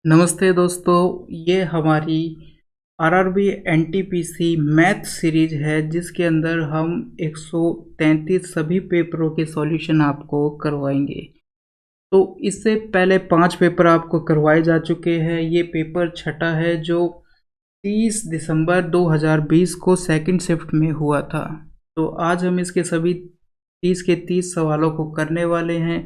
नमस्ते दोस्तों। ये हमारी आरआरबी एनटीपीसी मैथ सीरीज है जिसके अंदर हम 133 सभी पेपरों के सॉल्यूशन आपको करवाएंगे। तो इससे पहले 5 पेपर आपको करवाए जा चुके हैं। ये पेपर छठा है जो 30 दिसंबर 2020 को सेकंड शिफ्ट में हुआ था। तो आज हम इसके सभी 30 के 30 सवालों को करने वाले हैं।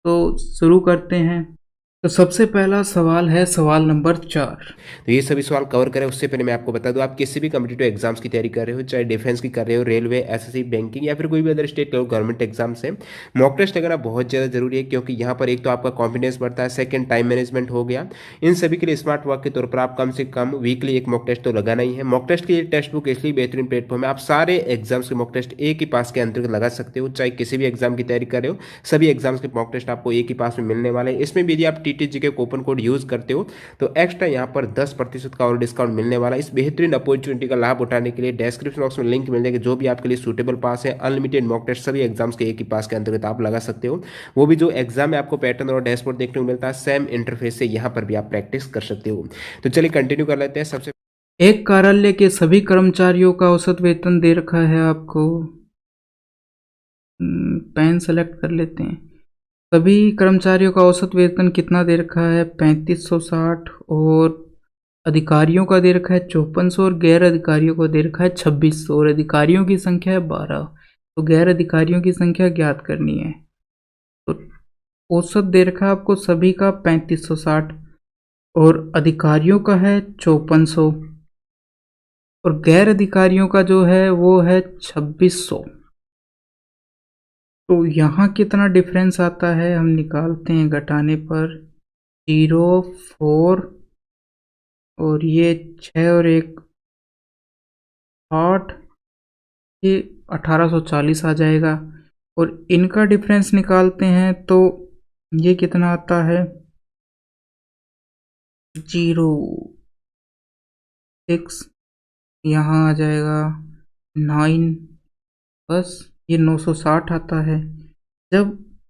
तो शुरू करते हैं। तो सबसे पहला सवाल है सवाल नंबर 4। तो ये सभी सवाल कवर करें उससे पहले मैं आपको बता दूं, आप किसी भी कम्पिटिटिव एग्जाम्स की तैयारी कर रहे हो, चाहे डिफेंस की कर रहे हो, रेलवे, एसएससी, बैंकिंग या फिर कोई भी अदर स्टेट गवर्नमेंट एग्जाम से मॉक टेस्ट लगाना बहुत ज़्यादा जरूरी है, क्योंकि यहाँ पर एक तो आपका कॉन्फिडेंस बढ़ता है, सेकंड टाइम मैनेजमेंट हो गया। इन सभी के लिए स्मार्ट वर्क के तौर पर आप कम से कम वीकली एक मॉक टेस्ट तो लगाना ही है। मॉक टेस्ट के लिए टेक्स्ट बुक इसलिए बेहतरीन प्लेटफॉर्म है, आप सारे एग्जाम्स के मॉक टेस्ट एक ही पास के अंतर्गत लगा सकते हो। चाहे किसी भी एग्जाम की तैयारी कर रहे हो, सभी एग्जाम्स के मॉक टेस्ट आपको एक ही पास में मिलने वाले हैं। इसमें भी यदि आप टीटीजी के कूपन कोड यूज करते हो तो एक्स्ट्रा यहाँ पर 10% का और डिस्काउंट मिलने वाला है। इस बेहतरीन अपॉर्चुनिटी का लाभ उठाने के लिए डिस्क्रिप्शन बॉक्स में लिंक मिल जाएगा, जो भी आपके लिए सूटेबल पास है। अनलिमिटेड मॉक टेस्ट सभी एग्जाम्स के एक ही पास के अंतर्गत आप लगा सकते हो। वो भी जो एग्जाम में आपको पैटर्न और डैशबोर्ड देखने को मिलता है, सेम इंटरफेस से यहाँ पर भी आप प्रैक्टिस कर सकते हो। तो चलिए कंटिन्यू कर लेते हैं। सबसे एक कार्यालय के सभी कर्मचारियों का औसत वेतन दे रखा है आपको। पेन सेलेक्ट कर लेते हैं। सभी कर्मचारियों का औसत वेतन कितना दे रखा है? 3560। और अधिकारियों का दे रखा है 5400 और गैर अधिकारियों को दे रखा है 2600 और अधिकारियों की संख्या है 12। तो गैर अधिकारियों की संख्या ज्ञात करनी है। तो औसत दे रखा है आपको सभी का 3560 और अधिकारियों का है 5400 और गैर अधिकारियों का जो है वो है 2600। तो यहाँ कितना डिफरेंस आता है हम निकालते हैं। घटाने पर 0 4 और ये 6 और 1 8, ये 1840 आ जाएगा। और इनका डिफरेंस निकालते हैं तो ये कितना आता है? 0 6 यहाँ आ जाएगा 9, बस ये 960 आता है। जब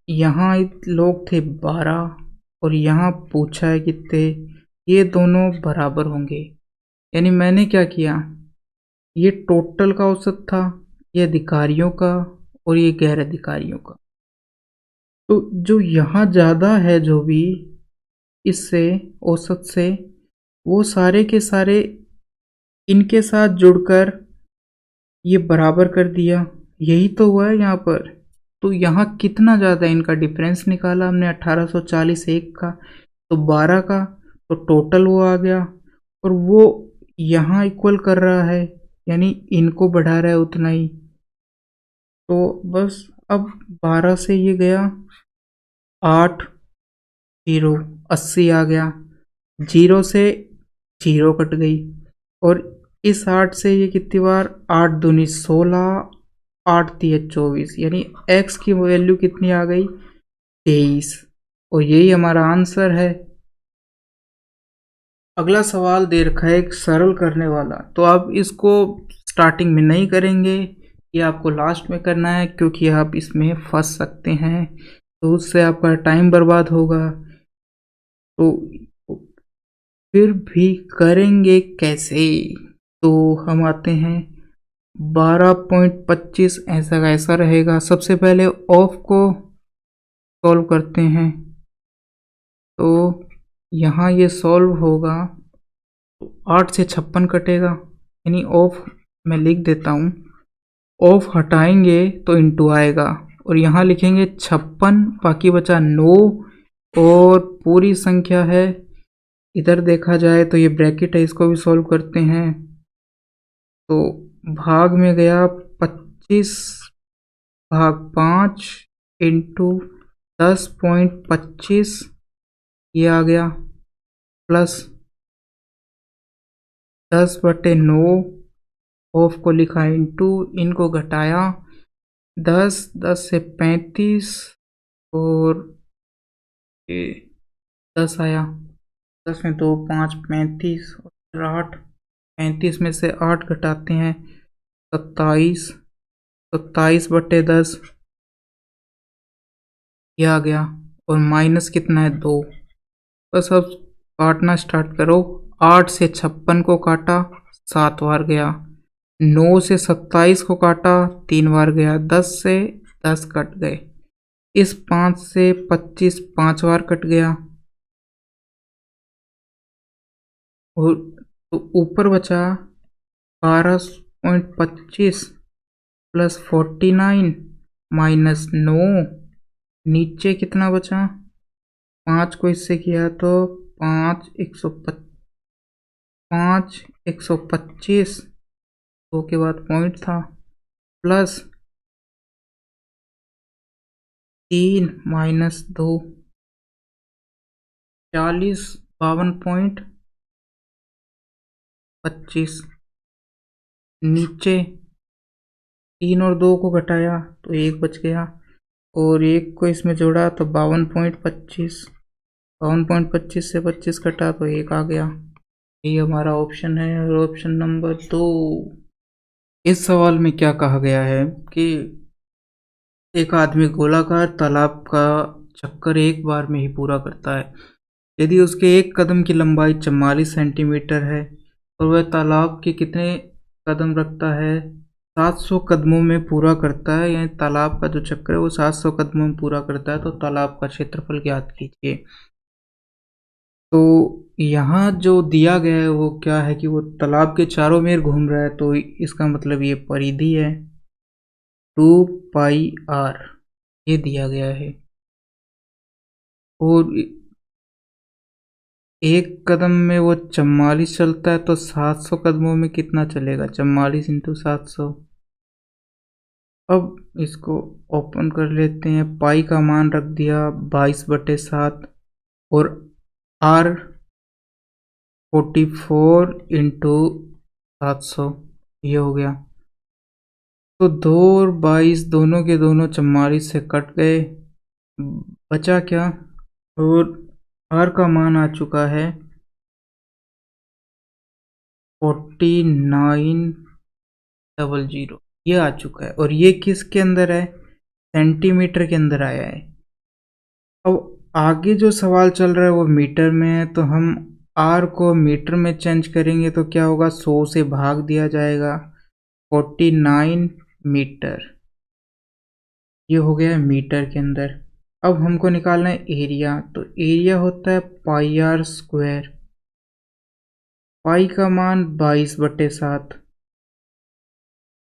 यहाँ लोग थे 12 और यहाँ पूछा है कितने, ये दोनों बराबर होंगे। यानी मैंने क्या किया, ये टोटल का औसत था, ये अधिकारियों का और ये गैर अधिकारियों का। तो जो यहाँ ज़्यादा है जो भी इससे औसत से, वो सारे के सारे इनके साथ जुड़कर ये बराबर कर दिया। यही तो हुआ है यहाँ पर। तो यहाँ कितना ज़्यादा इनका डिफरेंस निकाला हमने 1840 एक का तो 12 का, तो टोटल वो आ गया। और वो यहाँ इक्वल कर रहा है, यानी इनको बढ़ा रहा है उतना ही। तो बस अब 12 से ये गया 8, 80 आ गया। 0 से 0 कट गई। और इस 8 से ये कितनी बार, 8 दूनी 16, 8 तिये 24, यानी x की वैल्यू कितनी आ गई? 23। और यही हमारा आंसर है। अगला सवाल दे रखा है एक सरल करने वाला। तो आप इसको स्टार्टिंग में नहीं करेंगे, ये आपको लास्ट में करना है, क्योंकि आप इसमें फंस सकते हैं, तो उससे आपका टाइम बर्बाद होगा। तो फिर भी करेंगे कैसे? तो हम आते हैं 12.25 ऐसा का ऐसा रहेगा। सबसे पहले ऑफ को सॉल्व करते हैं। तो यहाँ ये सॉल्व होगा तो 8 से 56 कटेगा, यानी ऑफ मैं लिख देता हूँ। ऑफ हटाएंगे तो इंटू आएगा और यहाँ लिखेंगे 56, बाकी बचा 9 और पूरी संख्या है। इधर देखा जाए तो ये ब्रैकेट है, इसको भी सॉल्व करते हैं। तो भाग में गया 25 भाग 5 इंटू 10.25, ये आ गया प्लस 10/9। ऑफ को लिखा इंटू, इनको घटाया 10, 10 से 35 और ये 10 आया। 10 में 2 5 35 और 8, 35 में से 8 घटाते हैं 27, 27/10 ये आ गया। और माइनस कितना है 2। बस अब काटना स्टार्ट करो। 8 से 56 को काटा, 7 बार गया। 9 से 27 को काटा, 3 बार गया। 10 से 10 कट गए। इस 5 से 25 5 बार कट गया। और तो ऊपर बचा 12.25 प्लस 49 माइनस 9। नीचे कितना बचा? 5 को इससे किया तो 125 दो के बाद पॉइंट था, प्लस 3 माइनस 2, 40 52.25। नीचे 3 और 2 को घटाया तो 1 बच गया, और 1 को इसमें जोड़ा तो 52.25। 52.25 से 25 कटा तो 1 आ गया। ये हमारा ऑप्शन है। और ऑप्शन नंबर 2। इस सवाल में क्या कहा गया है कि एक आदमी गोलाकार तालाब का चक्कर एक बार में ही पूरा करता है। यदि उसके एक कदम की लंबाई 44 सेंटीमीटर है और वह तालाब के कितने कदम रखता है? 700 कदमों में पूरा करता है, यानी तालाब का जो चक्कर है वो 700 कदमों में पूरा करता है। तो तालाब का क्षेत्रफल ज्ञात कीजिए। तो यहाँ जो दिया गया है वो क्या है कि वो तालाब के चारों मेर घूम रहा है, तो इसका मतलब ये परिधि है 2πr, ये दिया गया है। और एक कदम में वो 44 चलता है, तो 700 कदमों में कितना चलेगा? 44 इंटू 700। अब इसको ओपन कर लेते हैं। पाई का मान रख दिया 22/7 और आर 44 इंटू 700, ये हो गया। तो 2 और 22 दोनों के दोनों 44 से कट गए, बचा क्या? और आर का मान आ चुका है 4900, ये आ चुका है। और ये किसके अंदर है? सेंटीमीटर के अंदर आया है। अब आगे जो सवाल चल रहा है वो मीटर में है, तो हम आर को मीटर में चेंज करेंगे तो क्या होगा? 100 से भाग दिया जाएगा। 49 मीटर, ये हो गया मीटर के अंदर। अब हमको निकालना है एरिया, तो एरिया होता है पाई आर स्क्वायर। पाई का मान 22/7,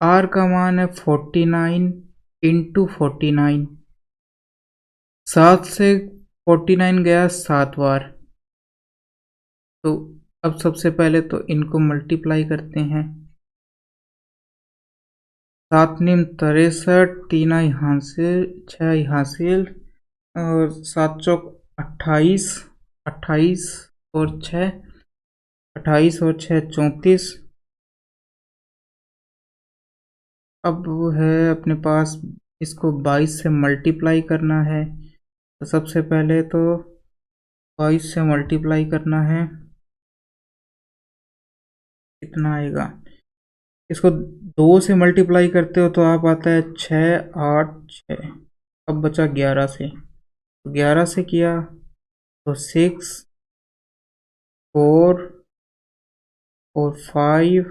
आर का मान है 49 इंटू 49। 7 से 49 गया 7 बार। तो अब सबसे पहले तो इनको मल्टीप्लाई करते हैं। 7 निम 63, 3 हासिल, 6 हासिल, और 7 चौक 28, 28 और 6, 28 और 6 34। अब वो है अपने पास, इसको 22 से मल्टीप्लाई करना है। तो सबसे पहले तो 22 से मल्टीप्लाई करना है, कितना आएगा? इसको 2 से मल्टीप्लाई करते हो तो आप आता है 6 8 6। अब बचा 11 से, तो 11 से किया तो 6 4 और 5,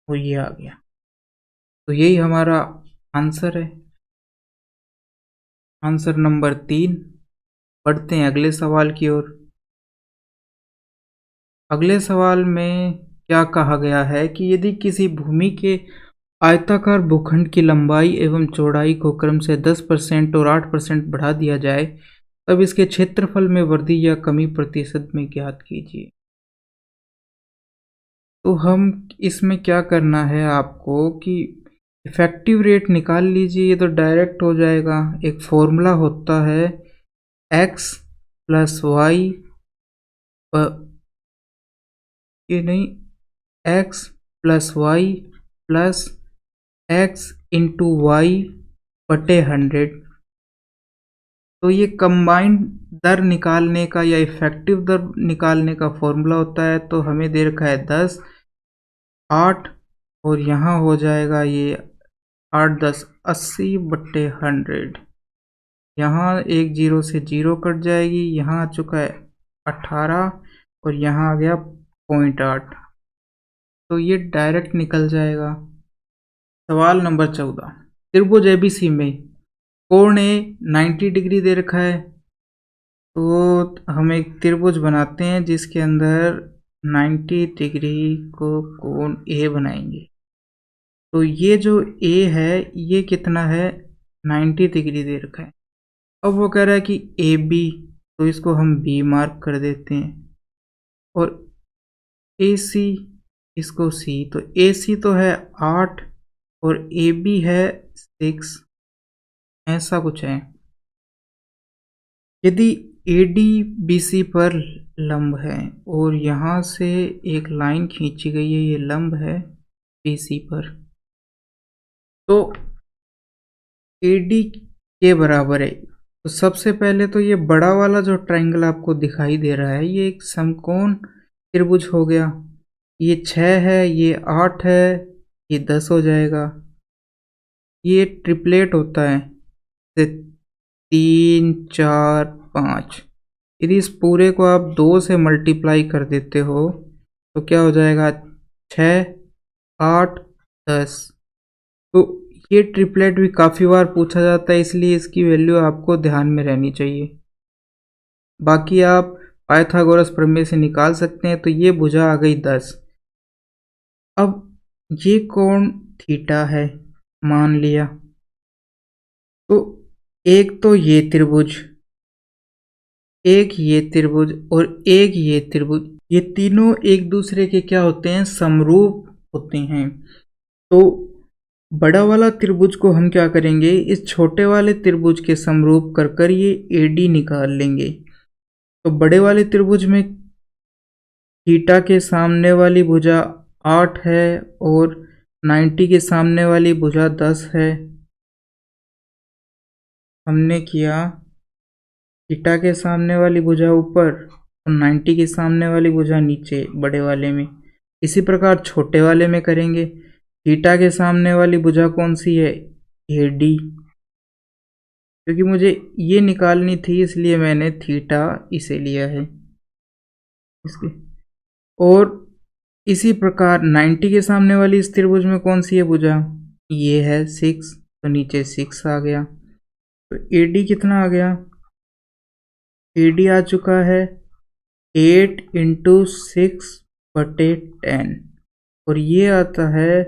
और ये आ गया। तो यही हमारा आंसर है, आंसर नंबर 3। बढ़ते हैं अगले सवाल की ओर। अगले सवाल में क्या कहा गया है कि यदि किसी भूमि के आयताकार भूखंड की लंबाई एवं चौड़ाई को क्रम से 10% और 8% बढ़ा दिया जाए, तब इसके क्षेत्रफल में वृद्धि या कमी प्रतिशत में ज्ञात कीजिए। तो हम इसमें क्या करना है आपको कि इफेक्टिव रेट निकाल लीजिए, ये तो डायरेक्ट हो जाएगा। एक फॉर्मूला होता है x प्लस वाई, ये नहीं, x plus y plus x into y बटे 100। तो ये कंबाइंड दर निकालने का या इफेक्टिव दर निकालने का फॉर्मूला होता है। तो हमें दे रखा है 10, 8, और यहाँ हो जाएगा ये 8 10 80 बट्टे 100। यहाँ एक जीरो से जीरो कट जाएगी, यहाँ आ चुका है 18 और यहाँ आ गया 0.8, तो ये डायरेक्ट निकल जाएगा। सवाल नंबर 14, त्रिभुज एबीसी में कोण ए 90 डिग्री दे रखा है, तो हम एक त्रिभुज बनाते हैं जिसके अंदर 90 डिग्री को कोण ए बनाएंगे। तो ये जो ए है ये कितना है, 90 डिग्री दे रखा है। अब वो कह रहा है कि ए बी, तो इसको हम बी मार्क कर देते हैं, और ए सी, इसको सी, तो ए सी तो है 8 और ए बी है 6, ऐसा कुछ है। यदि ए डी बी सी पर लंब है और यहाँ से एक लाइन खींची गई है, ये लंब है बी सी पर, तो ए डी के बराबर है। तो सबसे पहले तो ये बड़ा वाला जो ट्रायंगल आपको दिखाई दे रहा है ये एक समकोण त्रिभुज हो गया। ये 6 है, ये 8 है, ये 10 हो जाएगा। ये ट्रिपलेट होता है, 3 4 5। यदि इस पूरे को आप 2 से मल्टीप्लाई कर देते हो तो क्या हो जाएगा, 6 8 10। तो ये ट्रिपलेट भी काफ़ी बार पूछा जाता है, इसलिए इसकी वैल्यू आपको ध्यान में रहनी चाहिए। बाकी आप पाइथागोरस प्रमेय से निकाल सकते हैं। तो ये भुजा आ गई 10। अब ये कोण थीटा है मान लिया, तो एक तो ये त्रिभुज, एक ये त्रिभुज और एक ये त्रिभुज, ये तीनों एक दूसरे के क्या होते हैं, समरूप होते हैं। तो बड़ा वाला त्रिभुज को हम क्या करेंगे, इस छोटे वाले त्रिभुज के समरूप कर कर ये AD निकाल लेंगे। तो बड़े वाले त्रिभुज में थीटा के सामने वाली भुजा 8 है और 90 के सामने वाली भुजा 10 है। हमने किया थीटा के सामने वाली भुजा ऊपर और 90 के सामने वाली भुजा नीचे बड़े वाले में। इसी प्रकार छोटे वाले में करेंगे। थीटा के सामने वाली भुजा कौन सी है, AD, क्योंकि मुझे ये निकालनी थी इसलिए मैंने थीटा इसे लिया है इसके। और इसी प्रकार 90 के सामने वाली इस त्रिभुज में कौन सी है भुजा, ये है 6, तो नीचे 6 आ गया। तो AD कितना आ गया, AD आ चुका है 8 × 6/10 और ये आता है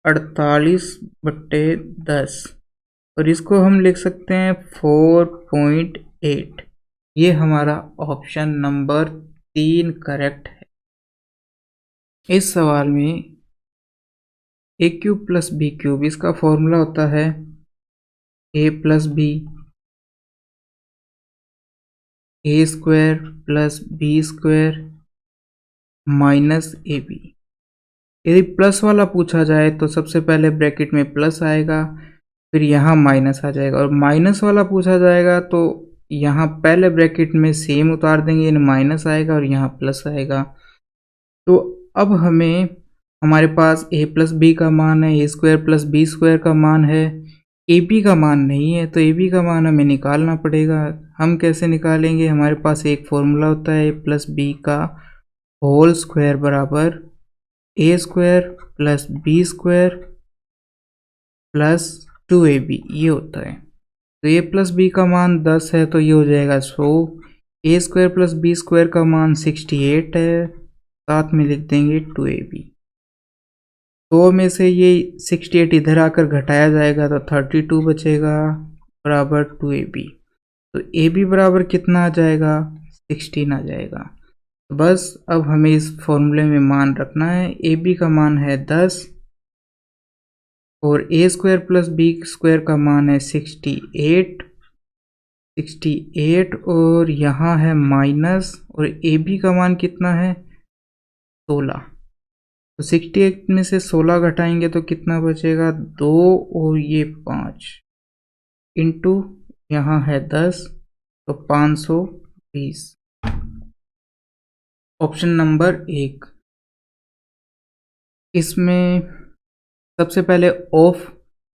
48/10 और इसको हम लिख सकते हैं 4.8। ये हमारा ऑप्शन नंबर 3 करेक्ट है। इस सवाल में a cube plus B cube, इसका फॉर्मूला होता है a plus B, A square plus B square minus A B. यदि प्लस वाला पूछा जाए तो सबसे पहले ब्रैकेट में प्लस आएगा, फिर यहाँ माइनस आ जाएगा, और माइनस वाला पूछा जाएगा तो यहाँ पहले ब्रैकेट में सेम उतार देंगे, यानी माइनस आएगा और यहाँ प्लस आएगा। तो अब हमें, हमारे पास a प्लस बी का मान है, ए स्क्वायर प्लस बी स्क्वायर का मान है, ए बी का मान नहीं है, तो ए बी का मान हमें निकालना पड़ेगा। हम कैसे निकालेंगे, हमारे पास एक फॉर्मूला होता है a प्लस बी का होल स्क्वायर बराबर a square plus B square plus 2ab, ये होता है। तो a प्लस बी का मान 10 है तो ये हो जाएगा 100। ए स्क्वायर प्लस बी स्क्वायर का मान 68 है, साथ में लिख देंगे 2ab। 100 में से ये 68 इधर आकर घटाया जाएगा तो 32 बचेगा बराबर 2ab। तो ab बराबर कितना आ जाएगा, 16 आ जाएगा। तो बस अब हमें इस फॉर्मूले में मान रखना है। ab का मान है 10 और ए स्क्वायर प्लस बी स्क्वायर का मान है 68 और यहाँ है माइनस, और ए बी का मान कितना है 16। तो 68 में से 16 घटाएंगे तो कितना बचेगा, 2 और ये 5 इंटू यहाँ है 10, तो 520। Option number 1। इसमें सबसे पहले ऑफ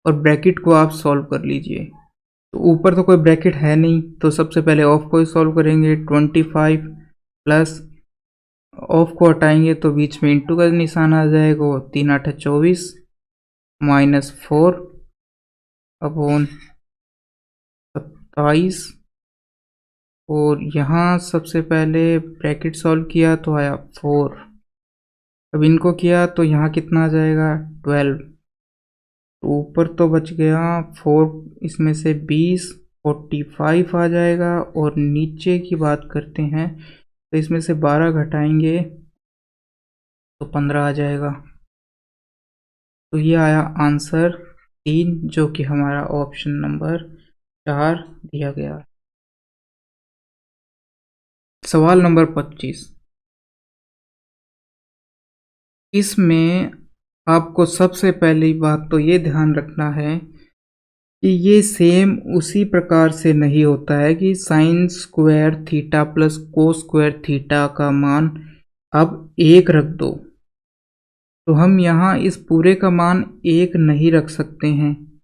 और ब्रैकेट को आप सॉल्व कर लीजिए। तो ऊपर तो कोई ब्रैकेट है नहीं, तो सबसे पहले ऑफ को ही सॉल्व करेंगे। 25 प्लस ऑफ को हटाएंगे तो बीच में इंटू का निशान आ जाएगा, 3 8 24 माइनस 4 अपॉन 27, और यहाँ सबसे पहले ब्रैकेट सॉल्व किया तो आया 4। अब इनको किया तो यहाँ कितना आ जाएगा 12, तो ऊपर तो बच गया 4, इसमें से 20 45 आ जाएगा, और नीचे की बात करते हैं तो इसमें से 12 घटाएंगे तो 15 आ जाएगा। तो ये आया आंसर 3, जो कि हमारा ऑप्शन नंबर 4 दिया गया है। सवाल नंबर 25, इसमें आपको सबसे पहली बात तो ये ध्यान रखना है कि ये सेम उसी प्रकार से नहीं होता है कि sine square theta plus cos square theta का मान अब 1 रख दो, तो हम यहाँ इस पूरे का मान 1 नहीं रख सकते हैं।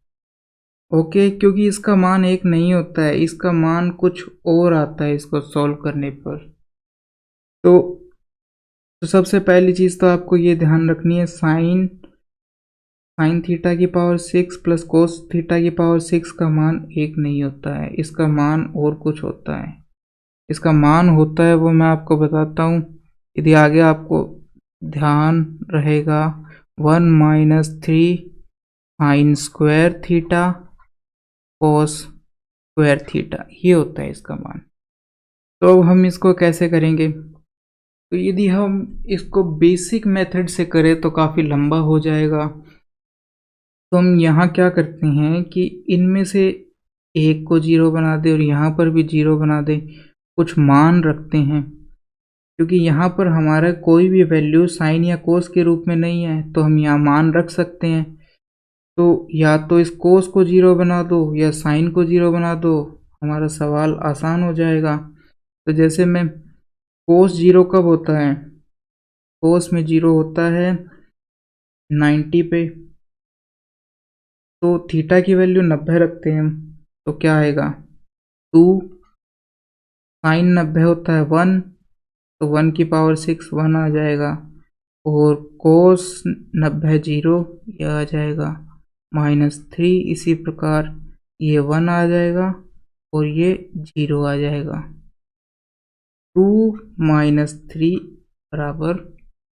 ओके, क्योंकि इसका मान 1 नहीं होता है, इसका मान कुछ और आता है इसको सॉल्व करने पर। तो सबसे पहली चीज़ तो आपको ये ध्यान रखनी है, साइन थीटा की पावर 6 प्लस कोस थीटा की पावर 6 का मान 1 नहीं होता है, इसका मान और कुछ होता है। इसका मान होता है वो मैं आपको बताता हूँ, यदि आगे आपको ध्यान रहेगा, 1 minus 3 sine square theta cos square theta, ये होता है इसका मान। तो अब हम इसको कैसे करेंगे, तो यदि हम इसको बेसिक मेथड से करें तो काफ़ी लंबा हो जाएगा। तो हम यहाँ क्या करते हैं कि इनमें से एक को 0 बना दे और यहाँ पर भी 0 बना दे, कुछ मान रखते हैं, क्योंकि यहाँ पर हमारा कोई भी वैल्यू साइन या कोस के रूप में नहीं है, तो हम यहाँ मान रख सकते हैं। तो या तो इस कोस को 0 बना दो या साइन को 0 बना दो, हमारा सवाल आसान हो जाएगा। तो जैसे मैं कोस 0 कब होता है, कोस में 0 होता है 90 पे, तो थीटा की वैल्यू 90 रखते हैं हम, तो क्या आएगा 2, साइन 90 होता है 1, तो 1 की पावर 6 1 आ जाएगा, और कोस 90 0, यह आ जाएगा -3, इसी प्रकार ये 1 आ जाएगा और ये 0 आ जाएगा। 2 माइनस 3 बराबर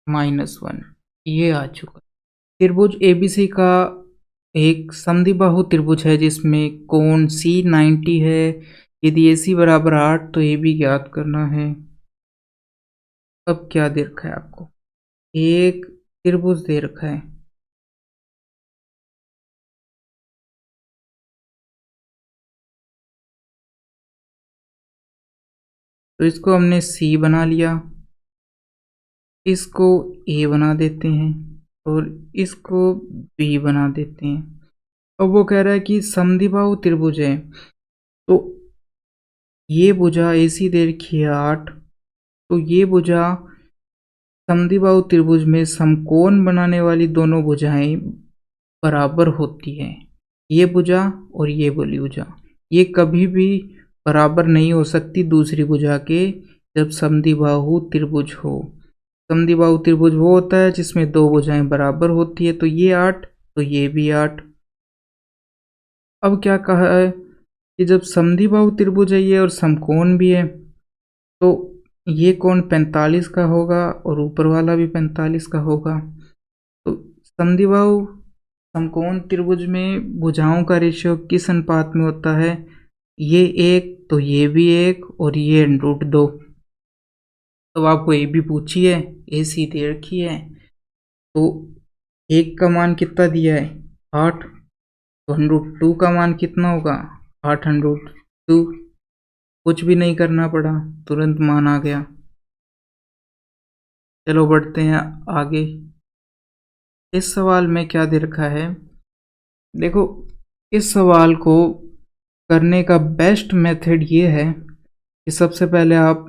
-1, ये आ चुका। त्रिभुज एबीसी का एक समद्विबाहु त्रिभुज है जिसमें कोण सी 90 है। यदि AC बराबर 8 तो AB ज्ञात करना है। अब क्या दे रखा है आपको, एक त्रिभुज दे रखा है, तो इसको हमने C बना लिया, इसको A बना देते हैं और इसको B बना देते हैं। अब वो कह रहा है कि समद्विबाहु त्रिभुज है, तो ये भुजा AC दे रखी है 8, तो ये भुजा समद्विबाहु त्रिभुज में समकोण बनाने वाली दोनों भुजाएं बराबर होती है। ये भुजा और ये वाली भुजा, ये कभी भी बराबर नहीं हो सकती दूसरी भुजा के, जब समद्विबाहु त्रिभुज हो। समद्विबाहु त्रिभुज वो होता है जिसमें दो भुजाएं बराबर होती है, तो ये 8 तो ये भी 8। अब क्या कहा है कि जब समद्विबाहु त्रिभुज है ये और समकोण भी है, तो ये कोण 45 का होगा और ऊपर वाला भी 45 का होगा। तो समद्विबाहु समकोण त्रिभुज में भुजाओं का रेशियो किस अनुपात में होता है, ये 1 तो ये भी 1 और ये √2। तो आपको ये भी पूछी है, AC दे रखी है, तो 1 का मान कितना दिया है 8, तो √2 का मान कितना होगा 8√2। कुछ भी नहीं करना पड़ा, तुरंत मान आ गया। चलो बढ़ते हैं आगे। इस सवाल में क्या दे रखा है, देखो इस सवाल को करने का बेस्ट मेथड ये है कि सबसे पहले आप,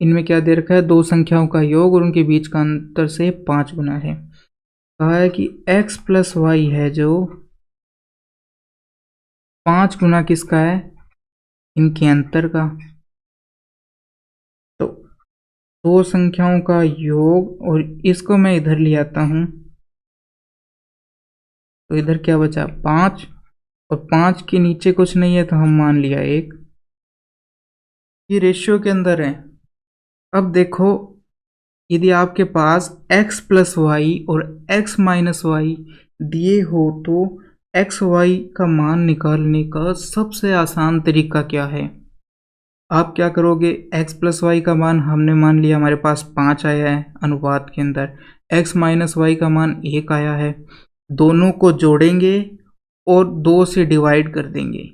इनमें क्या दे रखा है, दो संख्याओं का योग और उनके बीच का अंतर से 5 गुना है। कहा है कि x + y है जो 5 गुना किसका है, इनके अंतर का। तो दो संख्याओं का योग, और इसको मैं इधर ले आता हूँ, तो इधर क्या बचा 5, और 5 के नीचे कुछ नहीं है तो हम मान लिया 1। ये रेशियो के अंदर है। अब देखो, यदि आपके पास x प्लस वाई और x माइनस वाई दिए हो तो x y का मान निकालने का सबसे आसान तरीका क्या है? आप क्या करोगे, x प्लस वाई का मान हमने मान लिया हमारे पास 5 आया है अनुपात के अंदर, x माइनस वाई का मान 1 आया है, दोनों को जोड़ेंगे और 2 से डिवाइड कर देंगे।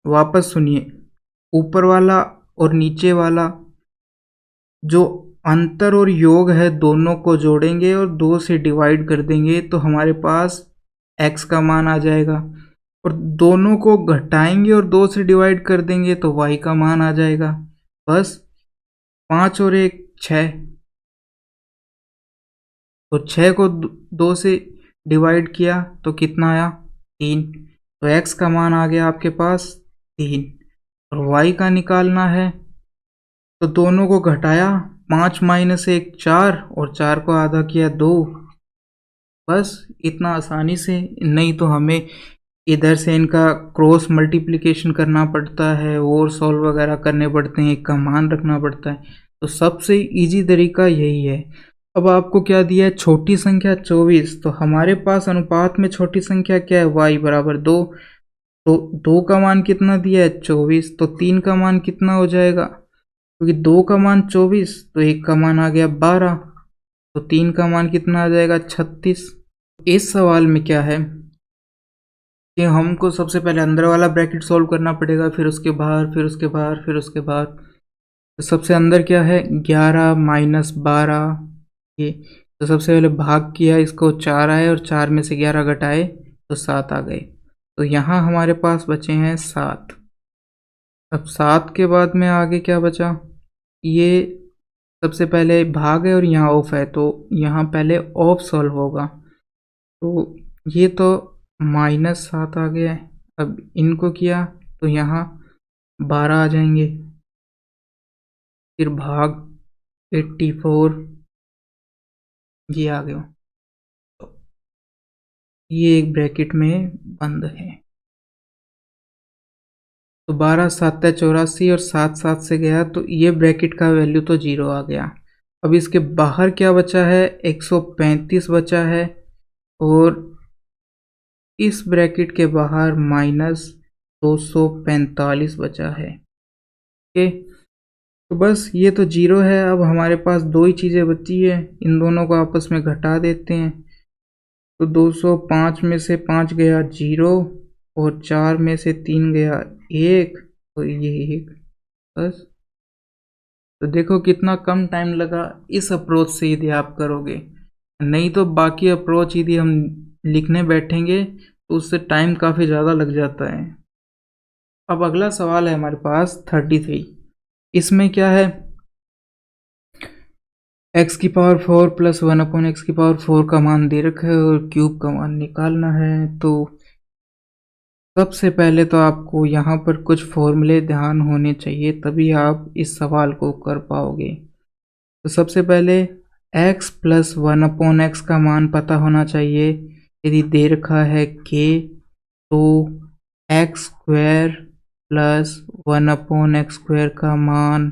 वापस सुनिए, ऊपर वाला और नीचे वाला जो अंतर और योग है दोनों को जोड़ेंगे और 2 से डिवाइड कर देंगे तो हमारे पास x का मान आ जाएगा, और दोनों को घटाएंगे और 2 से डिवाइड कर देंगे तो y का मान आ जाएगा। बस 5 और 1 6, तो 6 को 2 से डिवाइड किया तो कितना आया 3, तो x का मान आ गया आपके पास 3। और y का निकालना है तो दोनों को घटाया, 5 माइनस 1 4, और 4 को आधा किया 2। बस इतना आसानी से, नहीं तो हमें इधर से इनका क्रॉस मल्टीप्लिकेशन करना पड़ता है और सॉल्व वगैरह करने पड़ते हैं, का मान रखना पड़ता है। तो सबसे इजी तरीका यही है। अब आपको क्या दिया है, छोटी संख्या 24, तो हमारे पास अनुपात में छोटी संख्या क्या है, y बराबर 2, तो 2 का मान कितना दिया है 24, तो 3 का मान कितना हो जाएगा, क्योंकि 2 का मान 24 तो 1 का मान आ गया 12, तो 3 का मान कितना आ जाएगा 36। इस सवाल में क्या है कि हमको सबसे पहले अंदर वाला ब्रैकेट सॉल्व करना पड़ेगा, फिर उसके बाहर, फिर उसके बाहर, फिर उसके बाहर। तो सबसे अंदर क्या है 11 माइनस 12, ये तो सबसे पहले भाग किया, इसको 4 आए और 4 में से 11 घटाए तो 7 आ गए, तो यहाँ हमारे पास बचे हैं 7। अब 7 के बाद में आगे क्या बचा, ये सबसे पहले भाग है और यहाँ ऑफ है, तो यहाँ पहले ऑफ सॉल्व होगा, तो ये तो -7 आ गया है। अब इनको किया तो यहाँ 12 आ जाएंगे, फिर भाग 84, ये आ गया, ये एक ब्रैकेट में बंद है। तो 12 7 84 और 7 7 से गया तो ये ब्रैकेट का वैल्यू तो 0 आ गया। अब इसके बाहर क्या बचा है, 135 बचा है, और इस ब्रैकेट के बाहर -245 बचा है। ओके, तो बस ये तो 0 है। अब हमारे पास दो ही चीज़ें बची है, इन दोनों को आपस में घटा देते हैं, तो 205 में से 5 गया 0, और 4 में से 3 गया 1, तो ये 1। बस, तो देखो कितना कम टाइम लगा इस अप्रोच से यदि आप करोगे, नहीं तो बाकी अप्रोच यदि हम लिखने बैठेंगे तो उससे टाइम काफ़ी ज़्यादा लग जाता है। अब अगला सवाल है हमारे पास 33, इसमें क्या है, x की पावर 4 प्लस 1/x की पावर 4 का मान दे रखा है और क्यूब का मान निकालना है। तो सबसे पहले तो आपको यहाँ पर कुछ फॉर्मूले ध्यान होने चाहिए, तभी आप इस सवाल को कर पाओगे। तो सबसे पहले x प्लस 1/x का मान पता होना चाहिए। यदि दे रखा है k, तो x square plus 1/x square का मान,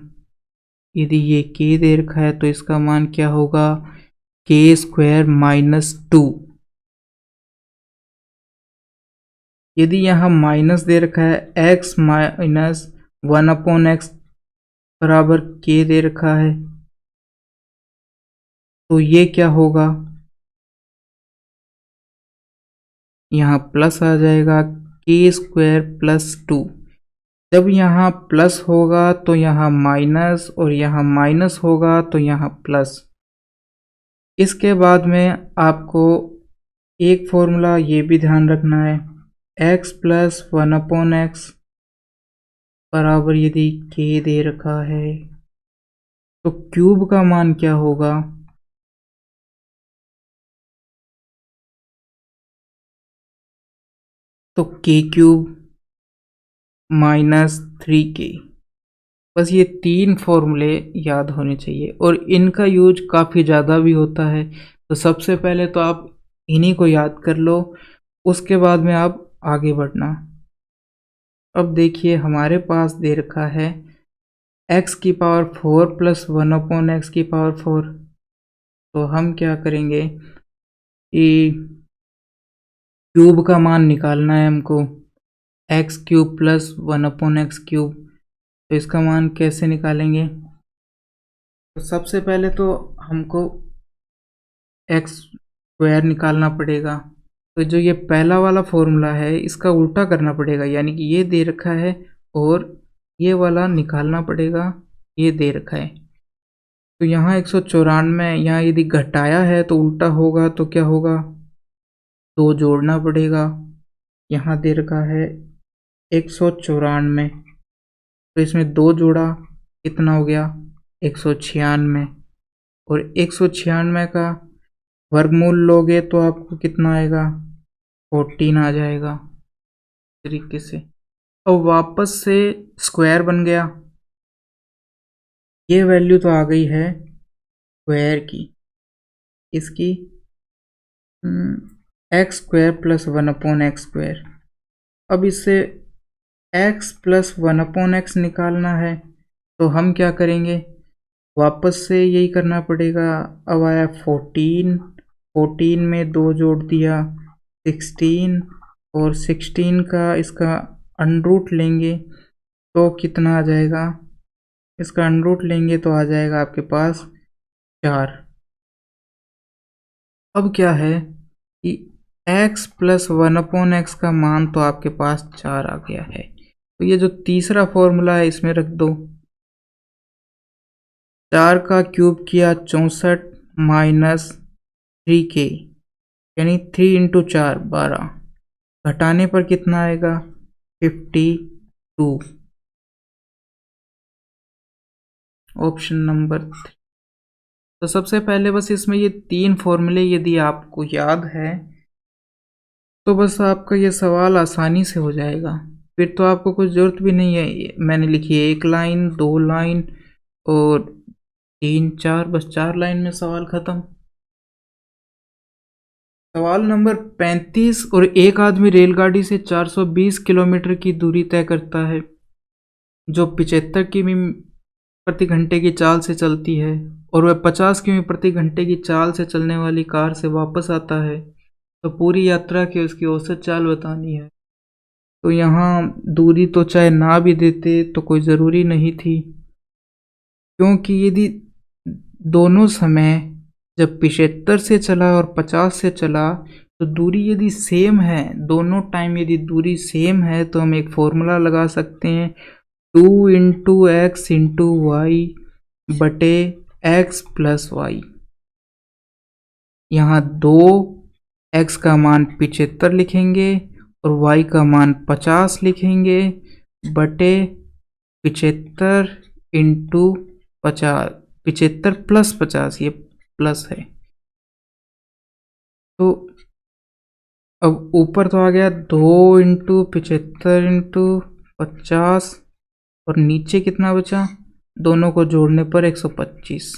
यदि ये k दे रखा है तो इसका मान क्या होगा, k स्क्वायर -2। यदि यहाँ माइनस दे रखा है x माइनस 1/x बराबर k दे रखा है, तो ये क्या होगा, यहाँ प्लस आ जाएगा k स्क्वायर प्लस 2। जब यहाँ प्लस होगा तो यहाँ माइनस, और यहाँ माइनस होगा तो यहाँ प्लस। इसके बाद में आपको एक फॉर्मूला ये भी ध्यान रखना है, x प्लस 1/x बराबर यदि k दे रखा है तो क्यूब का मान क्या होगा, तो k क्यूब -3k। बस ये 3 फॉर्मूले याद होने चाहिए और इनका यूज काफ़ी ज़्यादा भी होता है। तो सबसे पहले तो आप इन्हीं को याद कर लो, उसके बाद में आप आगे बढ़ना। अब देखिए हमारे पास दे रखा है x की पावर 4 प्लस 1 अपॉन एक्स की पावर 4। तो हम क्या करेंगे कि क्यूब का मान निकालना है हमको, x cube plus 1 upon x cube. तो इसका मान कैसे निकालेंगे? तो सबसे पहले तो हमको एक्स स्क्वायर निकालना पड़ेगा। तो जो ये पहला वाला फॉर्मूला है इसका उल्टा करना पड़ेगा, यानी कि ये दे रखा है और ये वाला निकालना पड़ेगा, ये दे रखा है। तो यहाँ 194, यहाँ यदि घटाया है तो उल्टा होगा, तो क्या होगा? 2 जोड़ना पड़ेगा। यहाँ दे रखा है 194, तो इसमें 2 जोड़ा कितना हो गया? 196। और 196 का वर्गमूल लोगे तो आपको कितना आएगा? 14 आ जाएगा तरीके से। अब वापस से स्क्वायर बन गया, ये वैल्यू तो आ गई है स्क्वायर की, इसकी x square plus 1 upon x square. अब इससे एक्स प्लस 1 अपॉन एक्स निकालना है, तो हम क्या करेंगे? वापस से यही करना पड़ेगा। अब आया 14, 14 में 2 जोड़ दिया 16, और 16 का इसका अंडरूट लेंगे तो कितना आ जाएगा? इसका अंडरूट लेंगे तो आ जाएगा आपके पास 4। अब क्या है कि x प्लस 1 अपॉन एक्स का मान तो आपके पास 4 आ गया है। तो ये जो तीसरा फॉर्मूला है इसमें रख दो। 4 का क्यूब किया 64 माइनस 3k, यानी 3 इंटू 4 12, घटाने पर कितना आएगा? 52। Option number 3। तो सबसे पहले बस इसमें ये 3 फॉर्मूले यदि आपको याद है तो बस आपका ये सवाल आसानी से हो जाएगा। फिर तो आपको कुछ ज़रूरत भी नहीं है। मैंने लिखी है 1 लाइन, 2 लाइन और 3 4, बस 4 लाइन में सवाल ख़त्म। सवाल नंबर 35। और एक आदमी रेलगाड़ी से 420 किलोमीटर की दूरी तय करता है जो 75 किमी प्रति घंटे की चाल से चलती है, और वह 50 किमी प्रति घंटे की चाल से चलने वाली कार से वापस आता है, तो पूरी यात्रा की उसकी औसत चाल बतानी है। तो यहाँ दूरी तो चाहे ना भी देते तो कोई ज़रूरी नहीं थी, क्योंकि यदि दोनों समय जब 75 से चला और 50 से चला तो दूरी यदि सेम है, दोनों टाइम यदि दूरी सेम है, तो हम एक फॉर्मूला लगा सकते हैं 2 इंटू एक्स इंटू वाई बटे एक्स प्लस वाई। यहाँ 2 एक्स का मान 75 लिखेंगे और वाई का मान 50 लिखेंगे बटे 75 इंटू 50, 75 प्लस 50, ये प्लस है। तो अब ऊपर तो आ गया 2 इंटू 75 इंटू 50, और नीचे कितना बचा? दोनों को जोड़ने पर 125।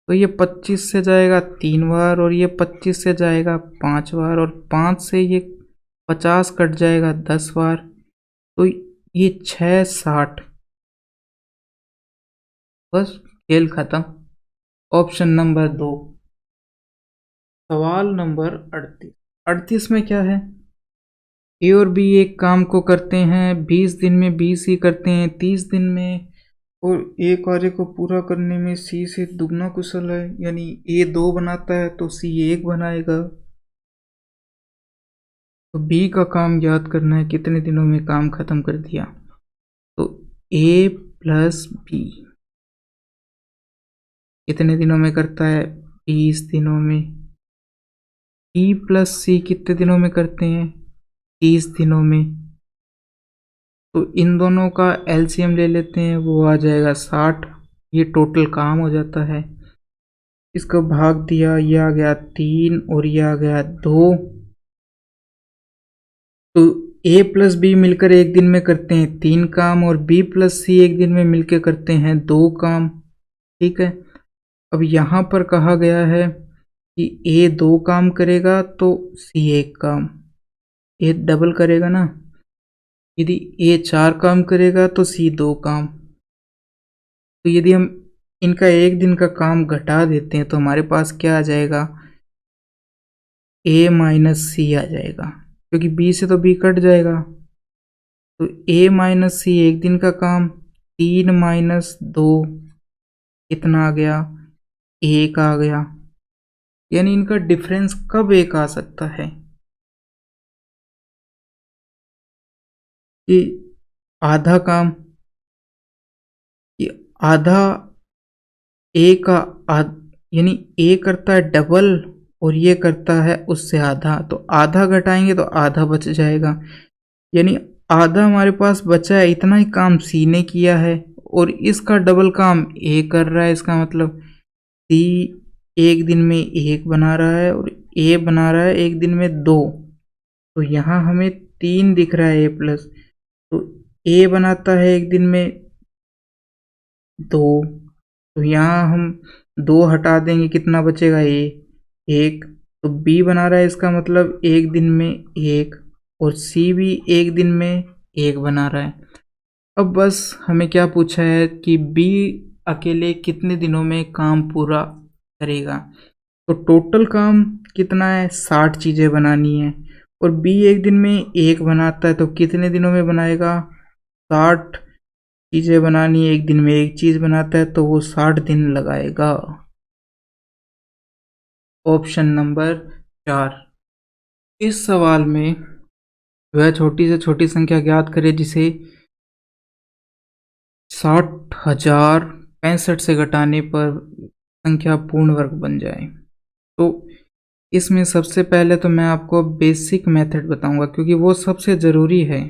तो ये 25 से जाएगा 3 बार और ये 25 से जाएगा 5 बार, और 5 से ये 50 कट जाएगा 10 बार, तो ये 6 60। बस खेल खत्म। Option number 2। सवाल नंबर 38। 38 में क्या है? ए और बी एक काम को करते हैं 20 दिन में, बी सी करते हैं 30 दिन में, और ए कार्य को पूरा करने में सी से दुगना कुशल है, यानी ए 2 बनाता है तो सी 1 बनाएगा। तो बी का काम याद करना है कितने दिनों में काम खत्म कर दिया। तो ए प्लस बी कितने दिनों में करता है? 20 दिनों में। बी प्लस सी कितने दिनों में करते हैं? 30 दिनों में। तो इन दोनों का एलसीएम ले लेते हैं, वो आ जाएगा 60। ये टोटल काम हो जाता है। इसको भाग दिया, ये आ गया 3 और ये आ गया 2। तो ए प्लस बी मिलकर एक दिन में करते हैं 3 काम और बी प्लस सी एक दिन में मिलकर करते हैं 2 काम। ठीक है, अब यहाँ पर कहा गया है कि ए 2 काम करेगा तो सी 1 काम, ए डबल करेगा ना। यदि ए 4 काम करेगा तो सी 2 काम। तो यदि हम इनका एक दिन का काम घटा देते हैं तो हमारे पास क्या आ जाएगा, ए माइनस सी आ जाएगा, क्योंकि बी से तो बी कट जाएगा। तो ए माइनस सी एक दिन का काम, 3 माइनस 2 कितना आ गया, 1 आ गया। यानी इनका डिफरेंस कब 1 आ सकता है कि आधा काम, कि आधा ए का यानी ए करता है डबल और ये करता है उससे आधा, तो आधा घटाएंगे तो आधा बच जाएगा। यानी आधा हमारे पास बचा है, इतना ही काम सी ने किया है और इसका डबल काम ए कर रहा है। इसका मतलब सी एक दिन में 1 बना रहा है और ए बना रहा है एक दिन में 2। तो यहाँ हमें 3 दिख रहा है ए प्लस, तो ए बनाता है एक दिन में 2। तो यहाँ हम 2 हटा देंगे, कितना बचेगा, ए 1। तो बी बना रहा है, इसका मतलब एक दिन में 1 और सी भी एक दिन में 1 बना रहा है। अब बस हमें क्या पूछा है कि बी अकेले कितने दिनों में काम पूरा करेगा। तो टोटल काम कितना है, 60 चीज़ें बनानी है और बी एक दिन में 1 बनाता है, तो कितने दिनों में बनाएगा, 60 चीज़ें बनानी है, एक दिन में 1 चीज़ बनाता है तो वो 60 दिन लगाएगा। Option number 4। इस सवाल में वह छोटी से छोटी संख्या ज्ञात करें जिसे 60,065 से घटाने पर संख्या पूर्ण वर्ग बन जाए। तो इसमें सबसे पहले तो मैं आपको बेसिक मेथड बताऊंगा क्योंकि वो सबसे ज़रूरी है।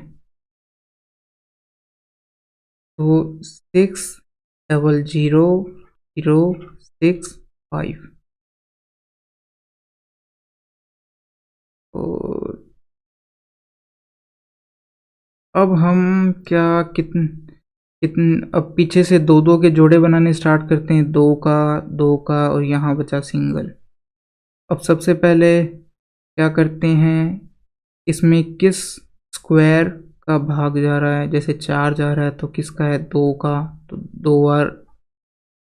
तो 600,065 और अब हम क्या कितन कितन अब पीछे से दो दो के जोड़े बनाने स्टार्ट करते हैं, 2 का और यहाँ बचा सिंगल। अब सबसे पहले क्या करते हैं, इसमें किस स्क्वायर का भाग जा रहा है, जैसे 4 जा रहा है तो किसका है, 2 का, तो 2 बार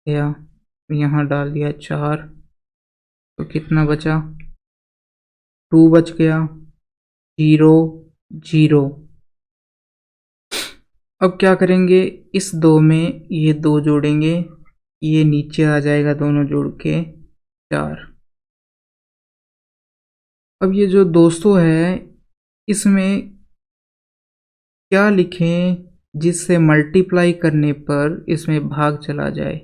गया, यहाँ डाल दिया 4, तो कितना बचा, 2 बच गया, 0 0। अब क्या करेंगे, इस 2 में ये 2 जोड़ेंगे, ये नीचे आ जाएगा दोनों जोड़ के 4। अब ये जो 200 है इसमें क्या लिखें जिससे मल्टीप्लाई करने पर इसमें भाग चला जाए।